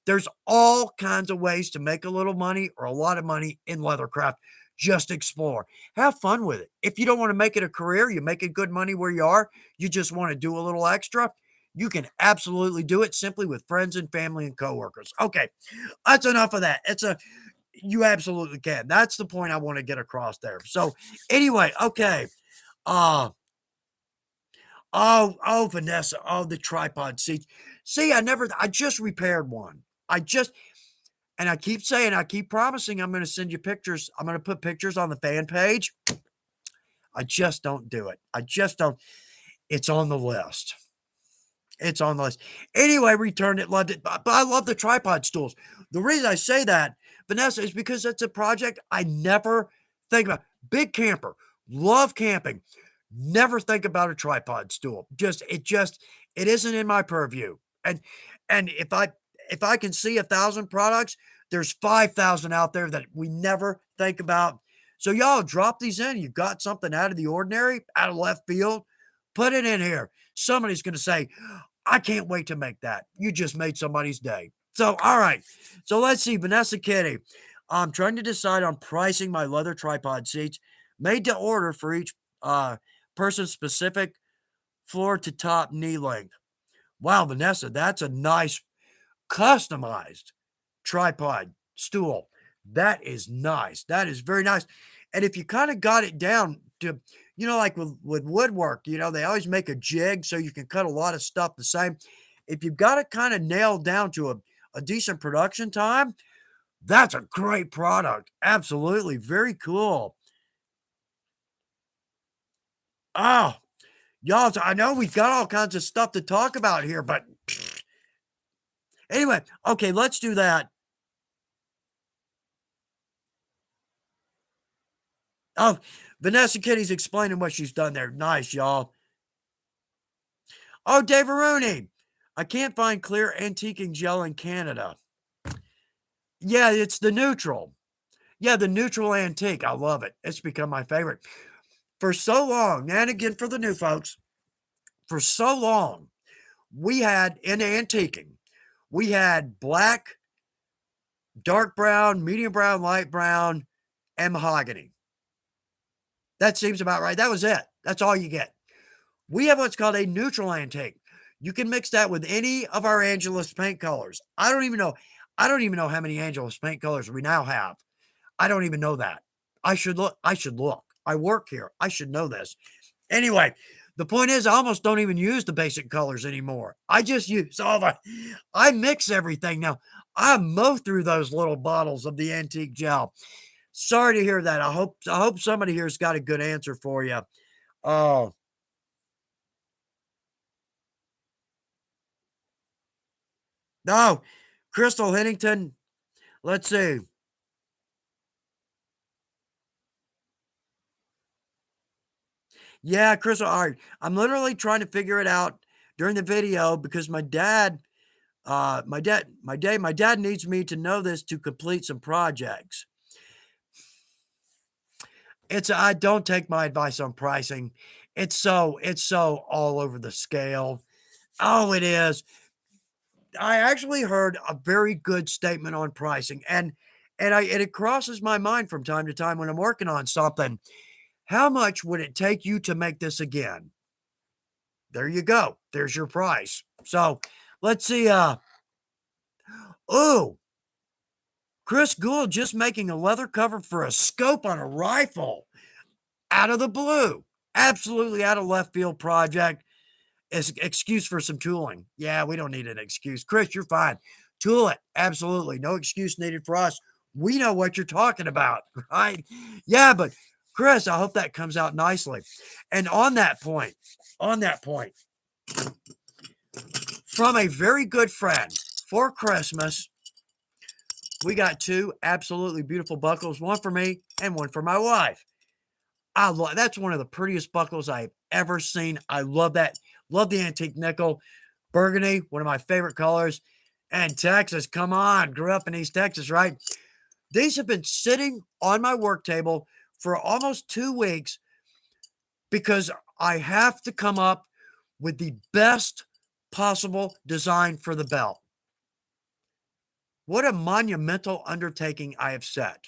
There's all kinds of ways to make a little money or a lot of money in leathercraft. Just explore. Have fun with it. If you don't want to make it a career, you're making good money where you are, you just want to do a little extra, you can absolutely do it simply with friends and family and coworkers. Okay, that's enough of that. You absolutely can. That's the point I want to get across there. So anyway, okay. Uh Vanessa, the tripod seats. See, I just repaired one. I just And I keep saying, I keep promising I'm gonna send you pictures. I'm gonna put pictures on the fan page. I just don't do it. I just don't. It's on the list. It's on the list. Anyway, returned it, loved it. But I love the tripod stools. The reason I say that, Vanessa, is because it's a project I never think about. Big camper, love camping. Never think about a tripod stool. It isn't in my purview. And if I can see 1,000 products, there's 5,000 out there that we never think about. So y'all drop these in. You've got something out of the ordinary, out of left field, put it in here. Somebody's going to say, I can't wait to make that. You just made somebody's day. So, all right. So let's see. Vanessa Kitty. I'm trying to decide on pricing my leather tripod seats made to order for each person's specific floor to top knee length. Wow, Vanessa, that's a nice customized tripod stool. That is nice. That is very nice. And if you kind of got it down to, like with woodwork, they always make a jig so you can cut a lot of stuff the same. If you've got it kind of nailed down to a decent production time, that's a great product. Absolutely. Very cool. Oh, y'all, I know we've got all kinds of stuff to talk about here, but anyway, okay, let's do that. Oh, Vanessa Kitty's explaining what she's done there. Nice, y'all. Oh, Dave Rooney. I can't find clear antiquing gel in Canada. Yeah, it's the neutral. Yeah, the neutral antique. I love it. It's become my favorite. For so long, and again for the new folks, for so long, we had in antiquing, we had black, dark brown, medium brown, light brown, and mahogany. That seems about right. That was it. That's all you get. We have what's called a neutral antique. You can mix that with any of our Angelus paint colors. I don't even know. I don't even know how many Angelus paint colors we now have. I don't even know that. I should look. I should look. I work here. I should know this. Anyway, the point is, I almost don't even use the basic colors anymore. I just use I mix everything now. I mow through those little bottles of the antique gel. Sorry to hear that. I hope somebody here's got a good answer for you. Oh, no. Crystal Hennington. Let's see. Yeah, Crystal. All right. I'm literally trying to figure it out during the video because my dad needs me to know this to complete some projects. I don't take my advice on pricing. It's so all over the scale. Oh, it is. I actually heard a very good statement on pricing, and it crosses my mind from time to time when I'm working on something. How much would it take you to make this again? There you go. There's your price. So let's see. Oh, Chris Gould just making a leather cover for a scope on a rifle out of the blue. Absolutely out of left field project. Excuse for some tooling. Yeah, we don't need an excuse. Chris, you're fine. Tool it. Absolutely. No excuse needed for us. We know what you're talking about, right? Yeah, but Chris, I hope that comes out nicely. And on that point, from a very good friend for Christmas, we got two absolutely beautiful buckles, one for me and one for my wife. That's one of the prettiest buckles I've ever seen. I love that. Love the antique nickel. Burgundy, one of my favorite colors. And Texas, come on. Grew up in East Texas, right? These have been sitting on my work table for almost 2 weeks because I have to come up with the best possible design for the belt. What a monumental undertaking I have set.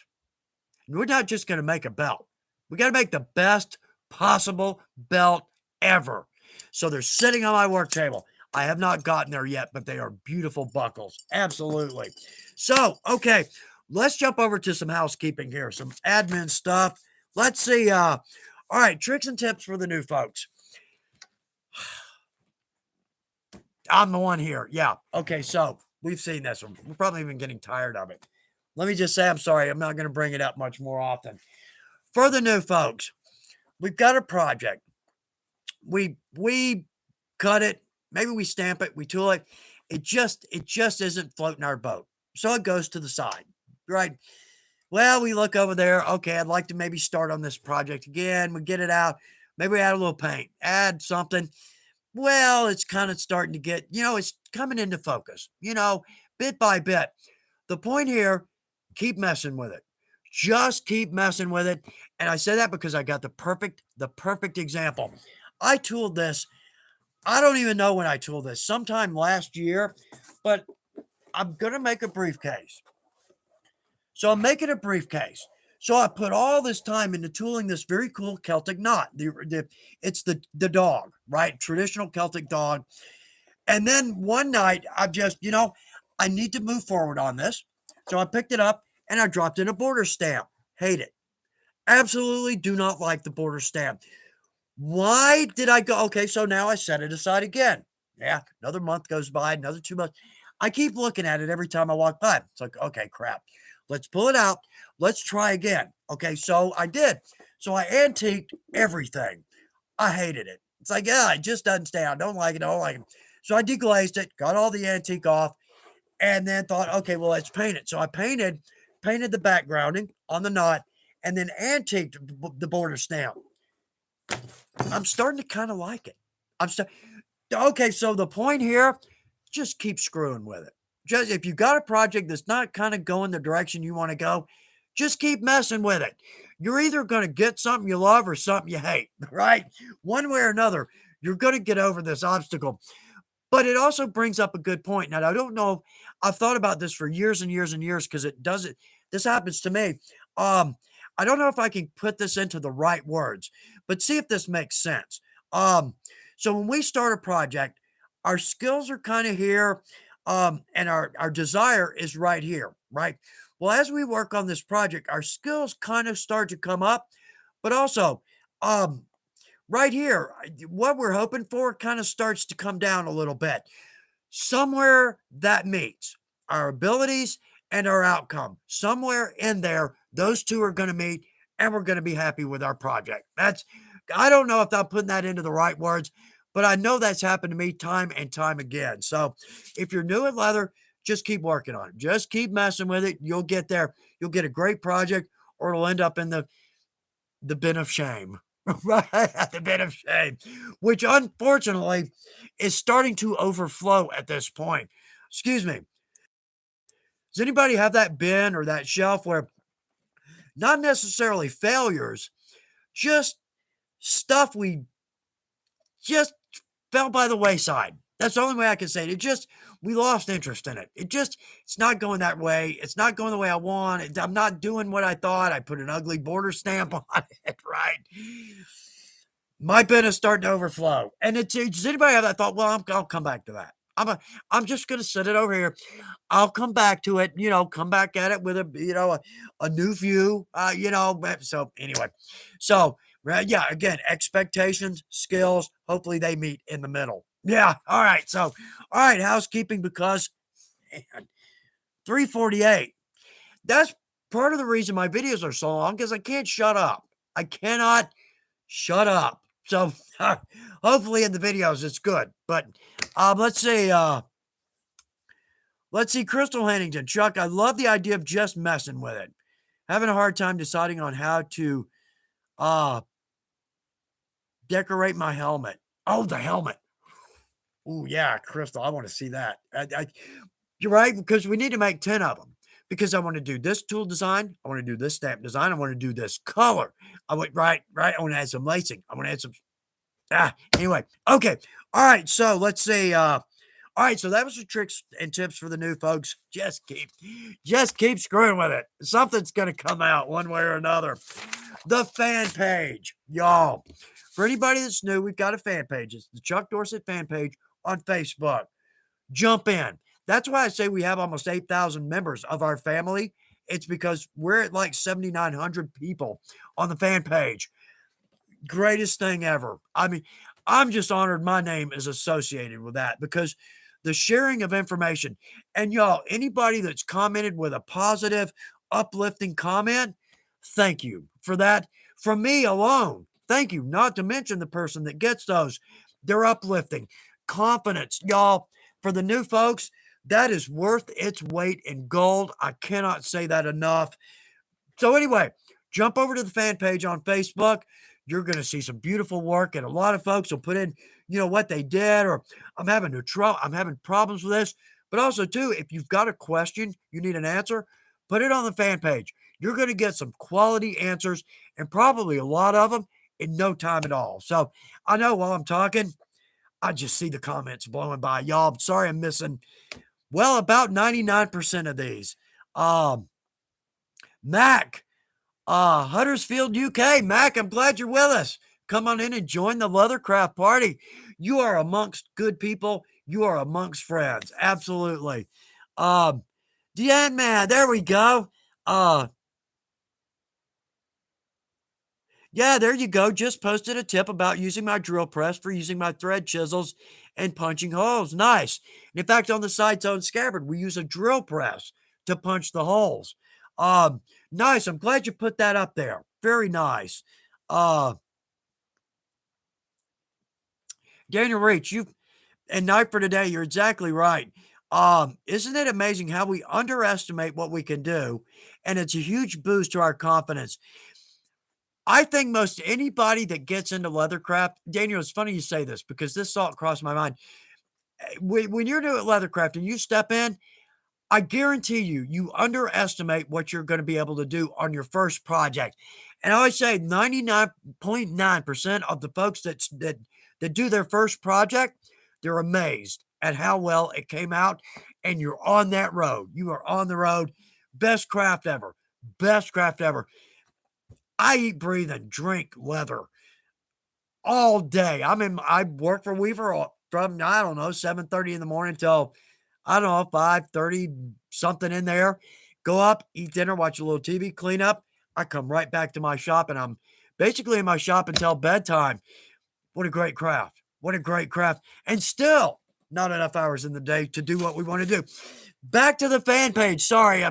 We're not just going to make a belt. We got to make the best possible belt ever. So they're sitting on my work table. I have not gotten there yet, but they are beautiful buckles. Absolutely. So, okay, let's jump over to some housekeeping here, some admin stuff. Let's see. All right, tricks and tips for the new folks. I'm the one here. Yeah. Okay, so we've seen this one. We're probably even getting tired of it. Let me just say I'm sorry. I'm not going to bring it up much more often. For the new folks, we've got a project. We cut it Maybe we stamp it, we tool it. It just isn't floating our boat. So it goes to the side, right? Well, we look over there. Okay, I'd like to maybe start on this project again. We get it out. Maybe we add a little paint, add something. Well, it's kind of starting to get, it's coming into focus, bit by bit. The point here, keep messing with it. Just keep messing with it. And I say that because I got the perfect example. I tooled this. I don't even know when I tooled this, sometime last year, but I'm gonna make a briefcase. So I'm making a briefcase. So I put all this time into tooling this very cool Celtic knot. It's the dog, right? Traditional Celtic dog. And then one night I just, I need to move forward on this. So I picked it up and I dropped in a border stamp. Hate it. Absolutely do not like the border stamp. Why did I go? Okay, so now I set it aside again. Yeah, another month goes by, another 2 months. I keep looking at it every time I walk by. It's like, okay, crap. Let's pull it out. Let's try again. Okay, so I did. So I antiqued everything. I hated it. It's like, yeah, it just doesn't stay out. Don't like it. Don't like it. So I deglazed it, got all the antique off, and then thought, okay, well, let's paint it. So I painted the backgrounding on the knot, and then antiqued the border stamp. I'm starting to kind of like it. I'm st- okay. So the point here, just keep screwing with it. Just if you got a project that's not kind of going the direction you want to go, just keep messing with it. You're either going to get something you love or something you hate, right? One way or another, you're going to get over this obstacle. But it also brings up a good point. Now, I don't know. I've thought about this for years and years and years because it doesn't. This happens to me. Um, I don't know if I can put this into the right words, but see if this makes sense. Um, so when we start a project, our skills are kind of here, and our desire is right here, right? Well, as we work on this project, our skills kind of start to come up, but also, um, right here, what we're hoping for kind of starts to come down a little bit. Somewhere that meets our abilities and our outcome. Somewhere in there, those two are going to meet and we're going to be happy with our project. I don't know if I'm putting that into the right words, but I know that's happened to me time and time again. So if you're new at leather, just keep working on it. Just keep messing with it. You'll get there. You'll get a great project or it'll end up in the bin of shame. Right, the bin of shame, which unfortunately is starting to overflow at this point. Excuse me. Does anybody have that bin or that shelf where not necessarily failures, just stuff we just fell by the wayside? That's the only way I can say it. We lost interest in it. It's not going that way. It's not going the way I want. I'm not doing what I thought. I put an ugly border stamp on it, right? My bin is starting to overflow. And does anybody have that thought? Well, I'll come back to that. I'm just going to set it over here. I'll come back to it, come back at it with a new view, but so anyway, so yeah, again, expectations, skills, hopefully they meet in the middle. Yeah. All right. So, all right. Housekeeping because man, 3:48. That's part of the reason my videos are so long because I can't shut up. I cannot shut up. So hopefully in the videos it's good. But let's see, Crystal Hennington. Chuck, I love the idea of just messing with it. Having a hard time deciding on how to uh decorate my helmet. Oh, the helmet. Oh yeah, Crystal. I want to see that. You're right, because we need to make 10 of them. Because I want to do this tool design, I want to do this stamp design, I want to do this color. I want right. I want to add some lacing. I want to add some anyway. Okay. All right. So let's see. All right. So that was the tricks and tips for the new folks. Just keep screwing with it. Something's gonna come out one way or another. The fan page, y'all. For anybody that's new, we've got a fan page. It's the Chuck Dorsett fan page on Facebook. Jump in. That's why I say we have almost 8,000 members of our family. It's because we're at like 7,900 people on the fan page. Greatest thing ever. I mean, I'm just honored my name is associated with that because the sharing of information and y'all, anybody that's commented with a positive, uplifting comment, thank you for that. From me alone, thank you. Not to mention the person that gets those, they're uplifting. confidence, y'all. For the new folks, that is worth its weight in gold. I cannot say that enough. So anyway, jump over to the fan page on Facebook. You're going to see some beautiful work, and a lot of folks will put in, what they did, or I'm having problems with this. But also too, if you've got a question, you need an answer, put it on the fan page. You're going to get some quality answers, and probably a lot of them in no time at all. So I know while I'm talking, I just see the comments blowing by. Y'all, I'm sorry I'm missing, well, about 99% of these. Um, Mac, Huddersfield, UK. Mac, I'm glad you're with us. Come on in and join the Leathercraft party. You are amongst good people. You are amongst friends. Absolutely. Um, Deanne, man, there we go. Uh, Yeah, there you go. Just posted a tip about using my drill press for using my thread chisels and punching holes. Nice. And in fact, on the side's own scabbard, we use a drill press to punch the holes. Um, nice. I'm glad you put that up there. Very nice. Uh, Daniel Reach, and night for today, you're exactly right. Isn't it amazing how we underestimate what we can do? And it's a huge boost to our confidence. I think most anybody that gets into leathercraft, Daniel, it's funny you say this because this thought crossed my mind. When you're doing leathercraft and you step in, I guarantee you, you underestimate what you're going to be able to do on your first project. And I always say 99.9% of the folks that do their first project, they're amazed at how well it came out. And you're on that road. You are on the road. Best craft ever. Best craft ever. I eat, breathe, and drink leather all day. I work for Weaver from, I don't know, 7:30 in the morning till, I don't know, 5:30, something in there. Go up, eat dinner, watch a little TV, clean up. I come right back to my shop, and I'm basically in my shop until bedtime. What a great craft. What a great craft. And still not enough hours in the day to do what we want to do. Back to the fan page. Sorry,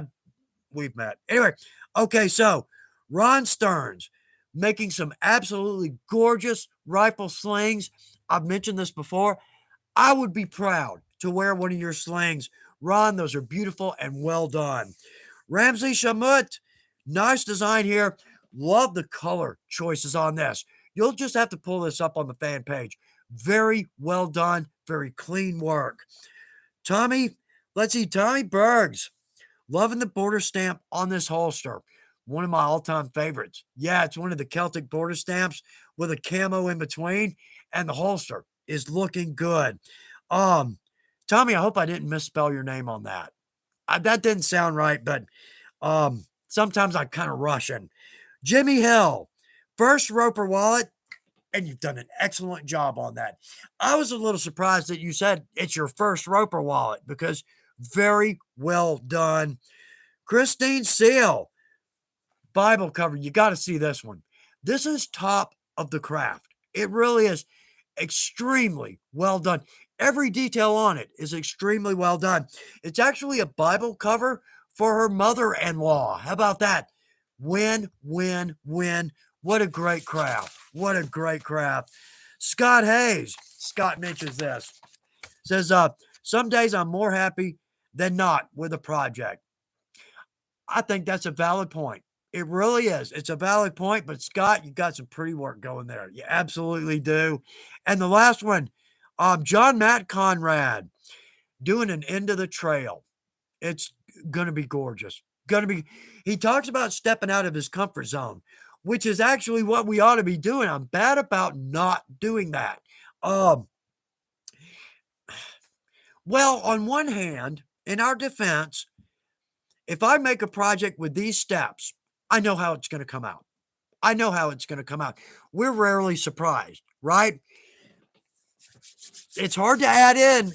we've met. Anyway, okay, so Ron Stearns making some absolutely gorgeous rifle slings. I've mentioned this before. I would be proud to wear one of your slings. Ron, those are beautiful and well done. Ramsey Shamut, nice design here. Love the color choices on this. You'll just have to pull this up on the fan page. Very well done, very clean work. Tommy, let's see, Tommy Bergs. Loving the border stamp on this holster. One of my all-time favorites. Yeah, it's one of the Celtic border stamps with a camo in between, and the holster is looking good. Um, Tommy, I hope I didn't misspell your name on that. That didn't sound right, but sometimes I kind of rushing. Jimmy Hill, first Roper wallet, and you've done an excellent job on that. I was a little surprised that you said it's your first Roper wallet because very well done. Christine Seal, Bible cover. You got to see this one. This is top of the craft. It really is extremely well done. Every detail on it is extremely well done. It's actually a Bible cover for her mother-in-law. How about that? Win, win, win. What a great craft. What a great craft. Scott Hayes. Scott mentions this. Says, some days I'm more happy than not with a project. I think that's a valid point. It really is. It's a valid point, but Scott, you got some pretty work going there. You absolutely do. And the last one, John Matt Conrad doing an end of the trail. It's going to be gorgeous. Going to be, he talks about stepping out of his comfort zone, which is actually what we ought to be doing. I'm bad about not doing that. Well, on one hand, in our defense, if I make a project with these steps, I know how it's going to come out. I know how it's going to come out. We're rarely surprised, right? It's hard to add in,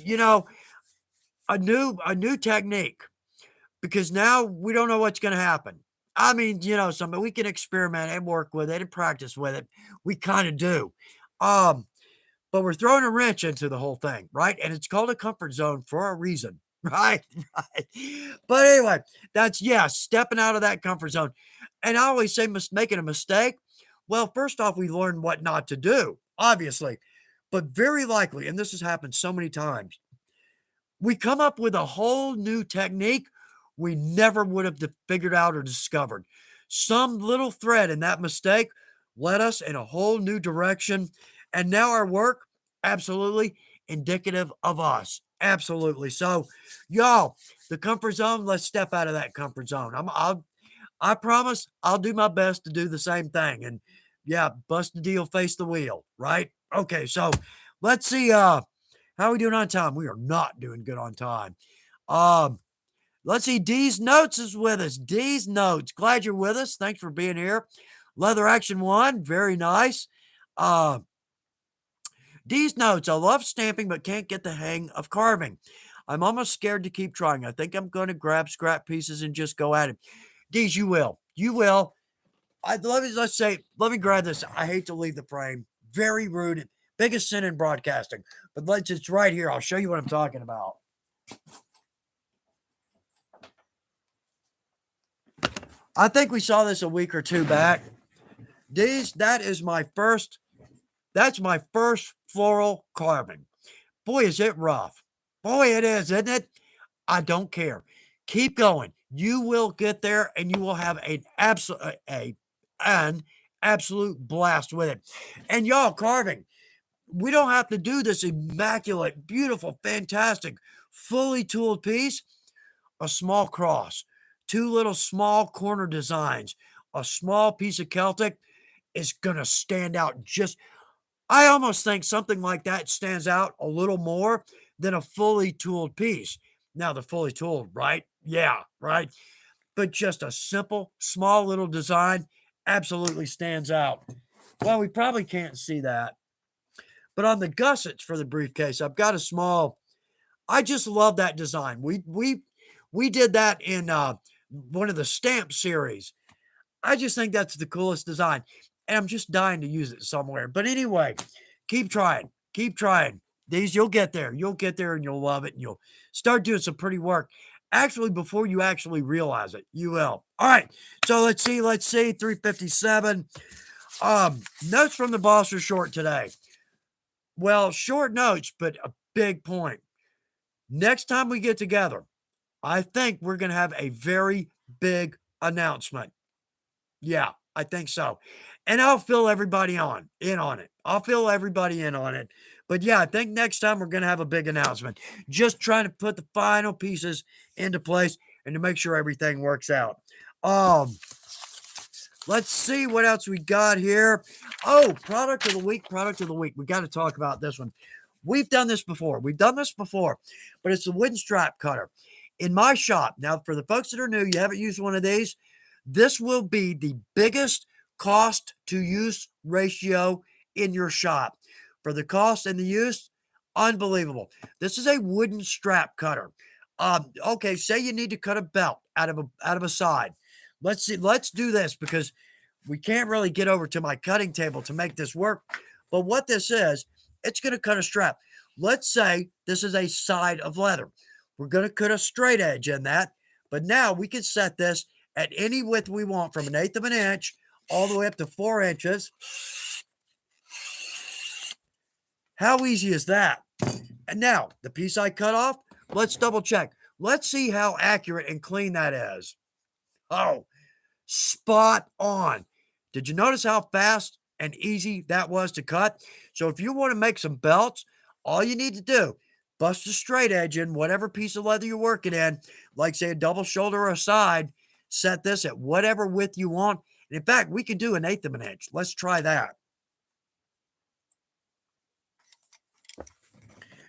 a new technique because now we don't know what's going to happen. I mean, we can experiment and work with it and practice with it. We kind of do. But we're throwing a wrench into the whole thing, right? And it's called a comfort zone for a reason, right? Right. But anyway, stepping out of that comfort zone. And I always say making a mistake. Well, first off, we learn what not to do, obviously. But very likely, and this has happened so many times, we come up with a whole new technique we never would have figured out or discovered. Some little thread in that mistake led us in a whole new direction. And now our work, absolutely indicative of us. Absolutely. So, y'all, the comfort zone, let's step out of that comfort zone. I promise I'll do my best to do the same thing. And yeah, bust the deal, face the wheel, right? Okay, so let's see how are we doing on time? We are not doing good on time. Um, let's see. D's Notes is with us. D's Notes. Glad you're with us. Thanks for being here. Leather Action 1. Very nice. Uh, D's Notes. I love stamping, but can't get the hang of carving. I'm almost scared to keep trying. I think I'm going to grab scrap pieces and just go at it. D's, you will. You will. Let me grab this. I hate to leave the frame. Very rude. Biggest sin in broadcasting. But it's right here. I'll show you what I'm talking about. I think we saw this a week or two back. That's my first floral carving. Boy, is it rough. Boy, it is, isn't it? I don't care. Keep going. You will get there and you will have an absolute blast with it. And y'all, carving, we don't have to do this immaculate, beautiful, fantastic, fully tooled piece. A small cross, two little small corner designs, a small piece of Celtic is going to stand out I almost think something like that stands out a little more than a fully tooled piece. Now, the fully tooled, right? Yeah, right. But just a simple, small little design absolutely stands out. Well, we probably can't see that. But on the gussets for the briefcase, I've got a small. I just love that design. We did that in one of the stamp series. I just think that's the coolest design, and I'm just dying to use it somewhere. But anyway, keep trying, keep trying. These you'll get there. You'll get there, and you'll love it, and you'll start doing some pretty work. Actually, before you actually realize it, you will. All right. So let's see. 357. Notes from the boss are short today. Well, short notes, but a big point. Next time we get together, I think we're going to have a very big announcement. Yeah, I think so. And I'll fill everybody in on it. I'll fill everybody in on it. But yeah, I think next time we're going to have a big announcement. Just trying to put the final pieces into place and to make sure everything works out. Let's see what else we got here. Oh, product of the week. We got to talk about this one. We've done this before, but it's the wooden strap cutter. In my shop, now for the folks that are new, you haven't used one of these, this will be the biggest cost to use ratio in your shop. For the cost and the use, unbelievable. This is a wooden strap cutter. Okay, say you need to cut a belt out of a side. Let's do this because we can't really get over to my cutting table to make this work. But what this is, it's going to cut a strap. Let's say this is a side of leather. We're going to cut a straight edge in that. But now we can set this at any width we want, from 1/8 of an inch all the way up to 4 inches. How easy is that? And now the piece I cut off, let's double check. Let's see how accurate and clean that is. Oh, spot on. Did you notice how fast and easy that was to cut? So if you want to make some belts, all you need to do, bust a straight edge in whatever piece of leather you're working in, like say a double shoulder or a side, set this at whatever width you want. And in fact, we can do 1/8 of an inch. Let's try that.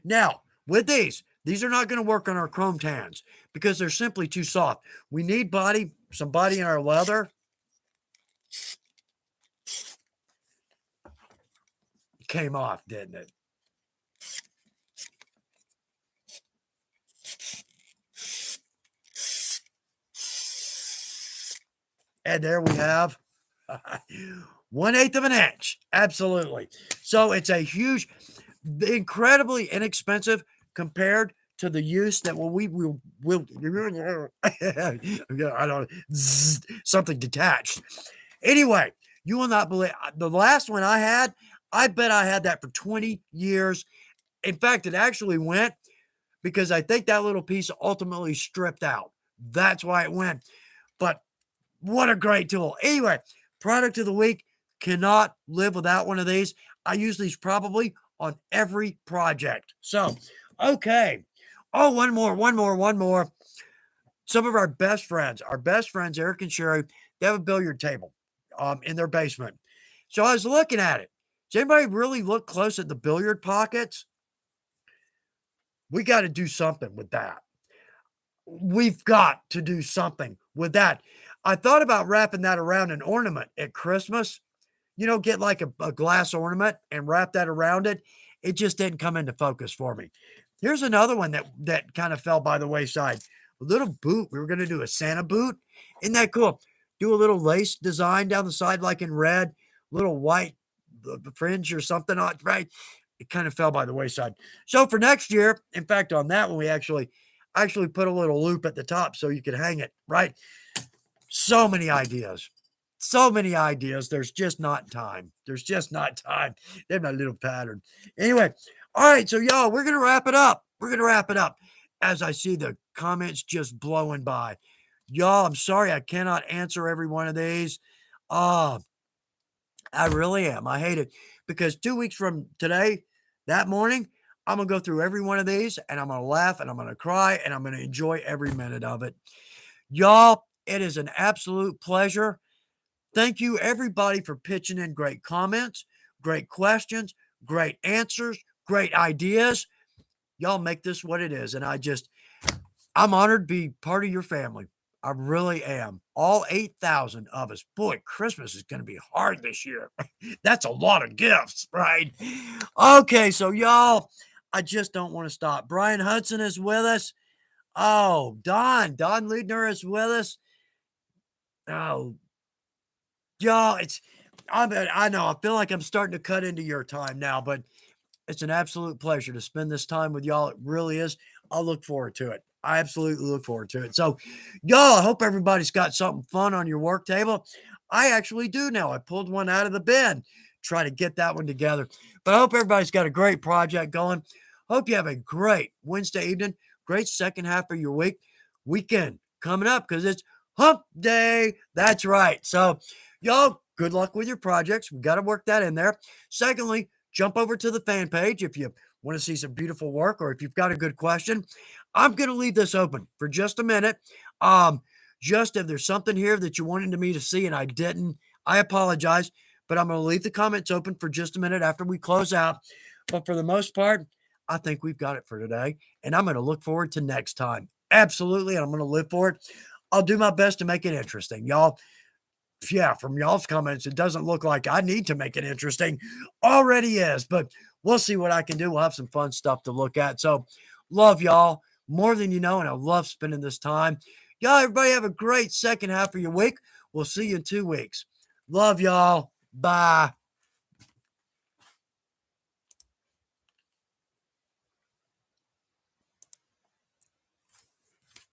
Now, with these are not going to work on our chrome tans because they're simply too soft. We need some body in our leather. Came off, didn't it? And there we have 1/8 of an inch. Absolutely. So it's a huge, incredibly inexpensive compared to the use that we will I don't something detached. Anyway, you will not believe the last one I had. I bet I had that for 20 years. In fact, it actually went because I think that little piece ultimately stripped out. That's why it went. But what a great tool. Anyway, product of the week, cannot live without one of these. I use these probably on every project. So, okay. Oh, one more. Some of our best friends, Eric and Sherry, they have a billiard table in their basement. So I was looking at it. Does anybody really look close at the billiard pockets? We got to do something with that. We've got to do something with that. I thought about wrapping that around an ornament at Christmas. Get like a glass ornament and wrap that around it. It just didn't come into focus for me. Here's another one that kind of fell by the wayside. A little boot. We were going to do a Santa boot. Isn't that cool? Do a little lace design down the side, like in red, little white fringe or something on right. It kind of fell by the wayside. So for next year, in fact, on that one, we actually put a little loop at the top so you could hang it, right? So many ideas. So many ideas. There's just not time. There's my little pattern. Anyway, all right. So, y'all, we're going to wrap it up. As I see the comments just blowing by. Y'all, I'm sorry I cannot answer every one of these. I really am. I hate it because 2 weeks from today, that morning, I'm going to go through every one of these and I'm going to laugh and I'm going to cry and I'm going to enjoy every minute of it. Y'all, it is an absolute pleasure. Thank you, everybody, for pitching in great comments, great questions, great answers, great ideas. Y'all make this what it is. And I'm honored to be part of your family. I really am. All 8,000 of us. Boy, Christmas is going to be hard this year. That's a lot of gifts, right? Okay, so y'all, I just don't want to stop. Brian Hudson is with us. Oh, Don Liedner is with us. Oh, y'all, I know, I feel like I'm starting to cut into your time now, but it's an absolute pleasure to spend this time with y'all. It really is. I'll look forward to it. I absolutely look forward to it. So, y'all, I hope everybody's got something fun on your work table. I actually do now. I pulled one out of the bin, try to get that one together. But I hope everybody's got a great project going. Hope you have a great Wednesday evening, great second half of your weekend coming up because it's hump day. That's right. So, y'all, good luck with your projects. We got to work that in there. Secondly, jump over to the fan page if you want to see some beautiful work or if you've got a good question. I'm going to leave this open for just a minute. Just if there's something here that you wanted me to see and I didn't, I apologize, but I'm going to leave the comments open for just a minute after we close out. But for the most part, I think we've got it for today, and I'm going to look forward to next time. Absolutely, and I'm going to live for it. I'll do my best to make it interesting, y'all. Yeah, from y'all's comments, it doesn't look like I need to make it interesting. Already is, but we'll see what I can do. We'll have some fun stuff to look at. So, love y'all more than you know, and I love spending this time. Y'all, everybody have a great second half of your week. We'll see you in 2 weeks. Love y'all. Bye.